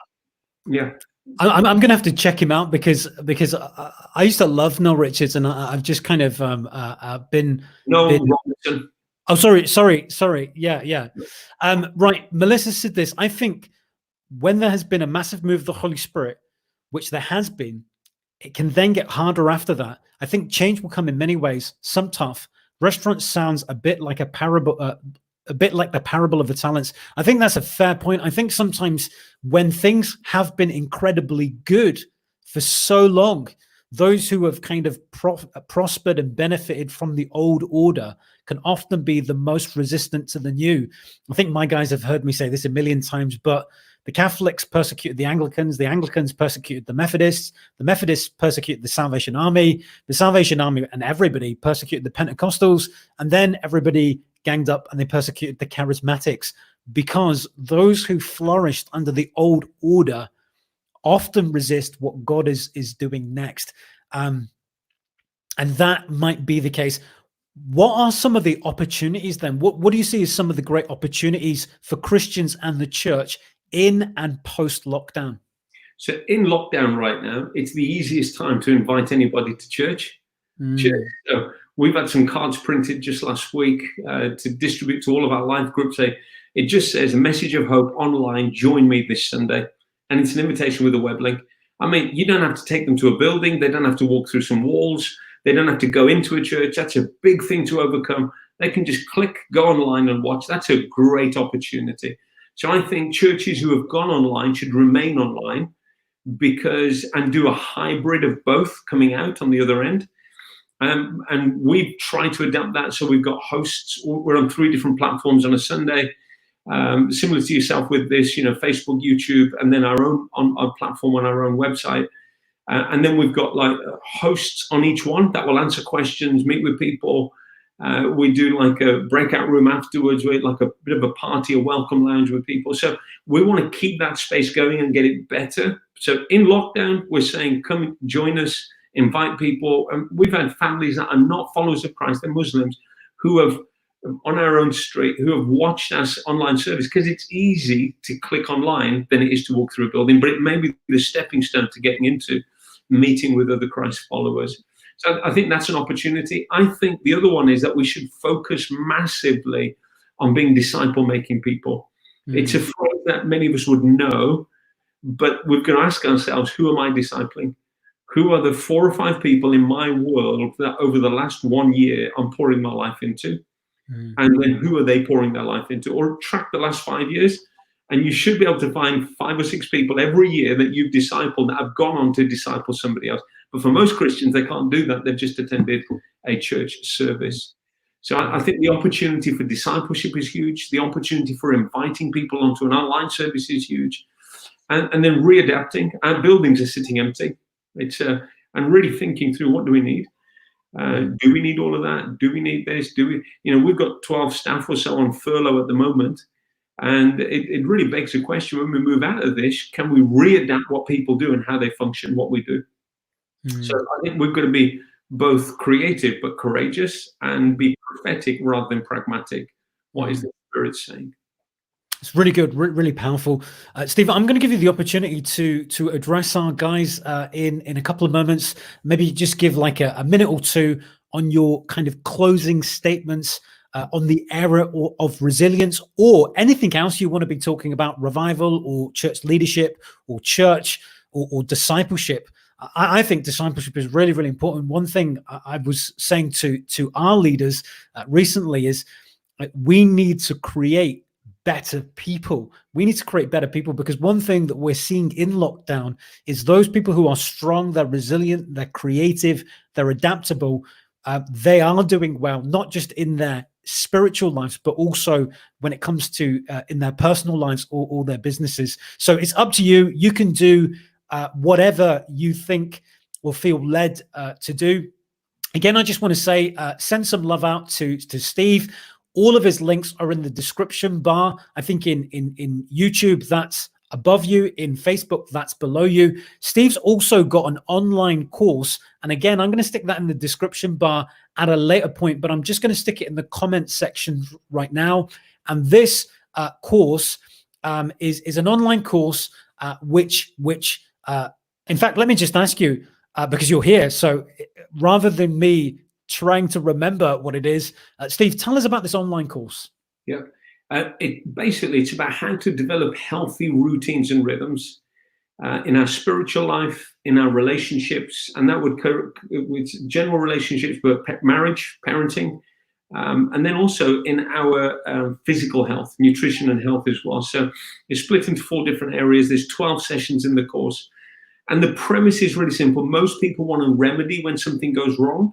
Speaker 4: I'm going to have to check him out because I used to love Noel Richards, and I've just kind of been
Speaker 5: Robinson.
Speaker 4: Oh, sorry. Yeah. Right. Melissa said this. I think when there has been a massive move of the Holy Spirit, which there has been, it can then get harder after that. I think change will come in many ways. Some tough. Restaurant sounds a bit like a parable, a bit like the parable of the talents. I think that's a fair point. I think sometimes when things have been incredibly good for so long, those who have kind of prospered and benefited from the old order can often be the most resistant to the new. I think my guys have heard me say this a million times, but the Catholics persecuted the Anglicans persecuted the Methodists persecuted the Salvation Army and everybody persecuted the Pentecostals, and then everybody ganged up and they persecuted the Charismatics, because those who flourished under the old order often resist what God is doing next. And that might be the case. What are some of the opportunities then? What do you see as some of the great opportunities for Christians and the church in and post lockdown?
Speaker 5: So in lockdown right now, it's the easiest time to invite anybody to church. So we've had some cards printed just last week to distribute to all of our life groups. It just says a message of hope online. Join me this Sunday. And it's an invitation with a web link. I mean, you don't have to take them to a building. They don't have to walk through some walls. They don't have to go into a church. That's a big thing to overcome. They can just click, go online and watch. That's a great opportunity. So I think churches who have gone online should remain online and do a hybrid of both coming out on the other end. And we've tried to adapt that. So we've got hosts. We're on 3 different platforms on a Sunday, similar to yourself with this, Facebook, YouTube, and then our own on our platform on our own website. And then we've got like hosts on each one that will answer questions, meet with people. We do like a breakout room afterwards, with like a bit of a party, a welcome lounge with people. So we want to keep that space going and get it better. So in lockdown, we're saying, come join us, invite people. And we've had families that are not followers of Christ, they're Muslims, who have on our own street, who have watched us online service, because it's easy to click online than it is to walk through a building, but it may be the stepping stone to getting into meeting with other Christ followers. So I think that's an opportunity. I think the other one is that we should focus massively on being disciple-making people. It's a phrase that many of us would know, but we're going to ask ourselves, who am I discipling? Who are the 4 or 5 people in my world that over the last 1 year I'm pouring my life into? And then who are they pouring their life into? Or track the last 5 years, and you should be able to find 5 or 6 people every year that you've discipled that have gone on to disciple somebody else. But for most Christians, they can't do that. They've just attended a church service. So I think the opportunity for discipleship is huge. The opportunity for inviting people onto an online service is huge. And then readapting. Our buildings are sitting empty. And really thinking through, what do we need? Do we need all of that? Do we need this? We've got 12 staff or so on furlough at the moment. And it really begs the question, when we move out of this, can we readapt what people do and how they function, what we do? So I think we've got to be both creative but courageous, and be prophetic rather than pragmatic. What is the Spirit saying?
Speaker 4: It's really good, really powerful. Steve, I'm going to give you the opportunity to address our guys in a couple of moments. Maybe just give like a minute or two on your kind of closing statements on the era of resilience, or anything else you want to be talking about, revival or church leadership or church or discipleship. I think discipleship is really, really important. One thing I was saying to our leaders recently is we need to create better people. We need to create better people, because one thing that we're seeing in lockdown is those people who are strong, they're resilient, they're creative, they're adaptable. They are doing well, not just in their spiritual lives, but also when it comes to in their personal lives or their businesses. So it's up to you. You can do whatever you think or feel led to do. Again, I just want to say, send some love out to Steve. All of his links are in the description bar. I think in YouTube, that's above you. In Facebook, that's below you. Steve's also got an online course. And again, I'm going to stick that in the description bar at a later point, but I'm just going to stick it in the comment section right now. And this course is an online course, which in fact, let me just ask you, because you're here. So rather than me trying to remember what it is, Steve, tell us about this online course.
Speaker 5: Yeah. It's about how to develop healthy routines and rhythms in our spiritual life, in our relationships, and that would cover with general relationships, but marriage, parenting, and then also in our physical health, nutrition and health as well. So it's split into 4 different areas. There's 12 sessions in the course. And the premise is really simple. Most people want to remedy when something goes wrong.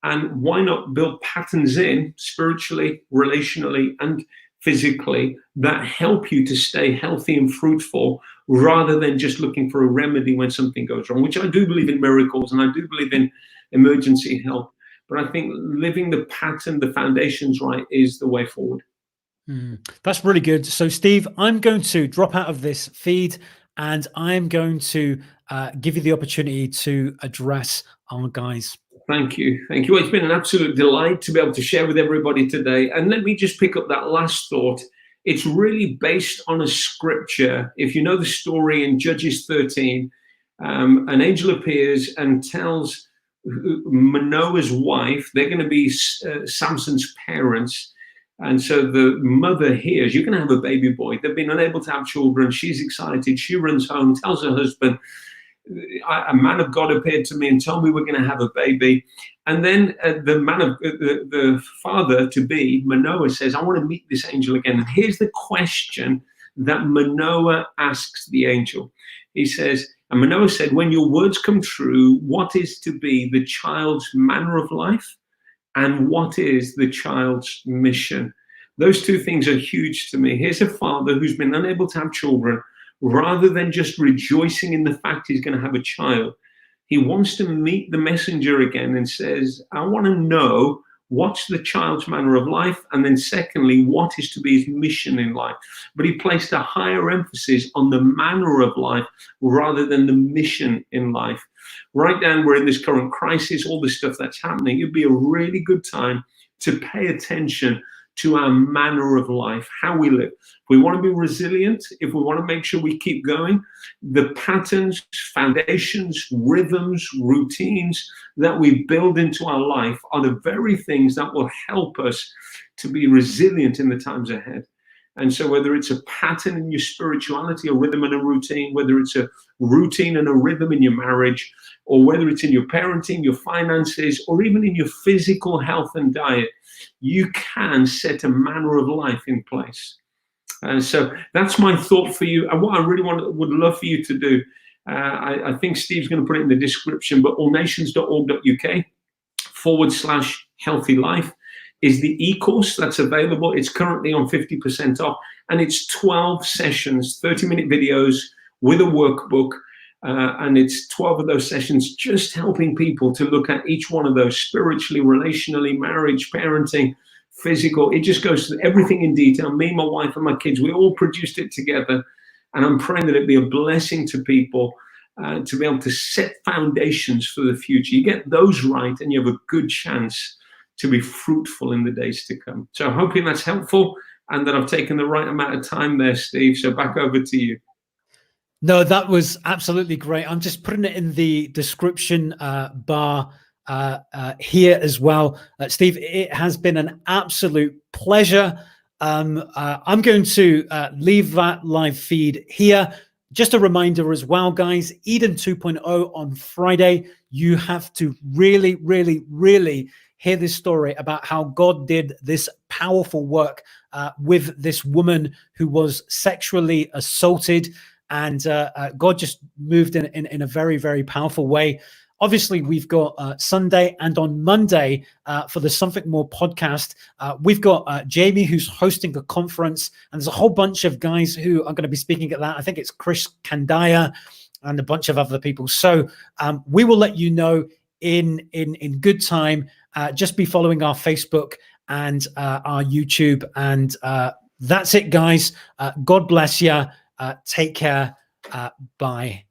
Speaker 5: And why not build patterns in spiritually, relationally, and physically that help you to stay healthy and fruitful, rather than just looking for a remedy when something goes wrong, which I do believe in miracles and I do believe in emergency help. But I think living the pattern, the foundations right, is the way forward.
Speaker 4: That's really good. So, Steve, I'm going to drop out of this feed and I'm going to give you the opportunity to address our guys.
Speaker 5: Thank you. Thank you. Well, it's been an absolute delight to be able to share with everybody today. And let me just pick up that last thought. It's really based on a scripture. If you know the story in Judges 13, an angel appears and tells Manoah's wife, they're going to be Samson's parents. And so the mother hears, you're going to have a baby boy. They've been unable to have children. She's excited. She runs home, tells her husband. a man of God appeared to me and told me we're going to have a baby. And then the father to be, Manoah, says, I want to meet this angel again. And here's the question that Manoah asks the angel. He says, and Manoah said, when your words come true, what is to be the child's manner of life? And what is the child's mission? Those two things are huge to me. Here's a father who's been unable to have children. Rather than just rejoicing in the fact he's going to have a child, he wants to meet the messenger again and says, I want to know what's the child's manner of life, and then secondly, what is to be his mission in life. But he placed a higher emphasis on the manner of life rather than the mission in life. Right now, we're in this current crisis, all this stuff that's happening. It'd be a really good time to pay attention to our manner of life, how we live. If we want to be resilient, if we want to make sure we keep going, the patterns, foundations, rhythms, routines that we build into our life are the very things that will help us to be resilient in the times ahead. And so whether it's a pattern in your spirituality, a rhythm and a routine, whether it's a routine and a rhythm in your marriage, or whether it's in your parenting, your finances, or even in your physical health and diet, you can set a manner of life in place. And so that's my thought for you. And what I really would love for you to do, I think Steve's going to put it in the description, but allnations.org.uk/healthy life is the e-course that's available. It's currently on 50% off, and it's 12 sessions, 30-minute videos with a workbook. And it's 12 of those sessions just helping people to look at each one of those spiritually, relationally, marriage, parenting, physical. It just goes through everything in detail. Me, my wife, and my kids, we all produced it together. And I'm praying that it'd be a blessing to people to be able to set foundations for the future. You get those right, and you have a good chance to be fruitful in the days to come. So I'm hoping that's helpful and that I've taken the right amount of time there, Steve. So back over to you.
Speaker 4: No, that was absolutely great. I'm just putting it in the description bar here as well. Steve, it has been an absolute pleasure. I'm going to leave that live feed here. Just a reminder as well, guys, Eden 2.0 on Friday. You have to really, really, really hear this story about how God did this powerful work with this woman who was sexually assaulted. And God just moved in a very, very powerful way. Obviously, we've got Sunday, and on Monday for the Something More podcast, we've got Jamie, who's hosting a conference, and there's a whole bunch of guys who are going to be speaking at that. I think it's Chris Kandaya and a bunch of other people. So we will let you know in good time. Just be following our Facebook and our YouTube, and that's it, guys. God bless you. Take care. Bye.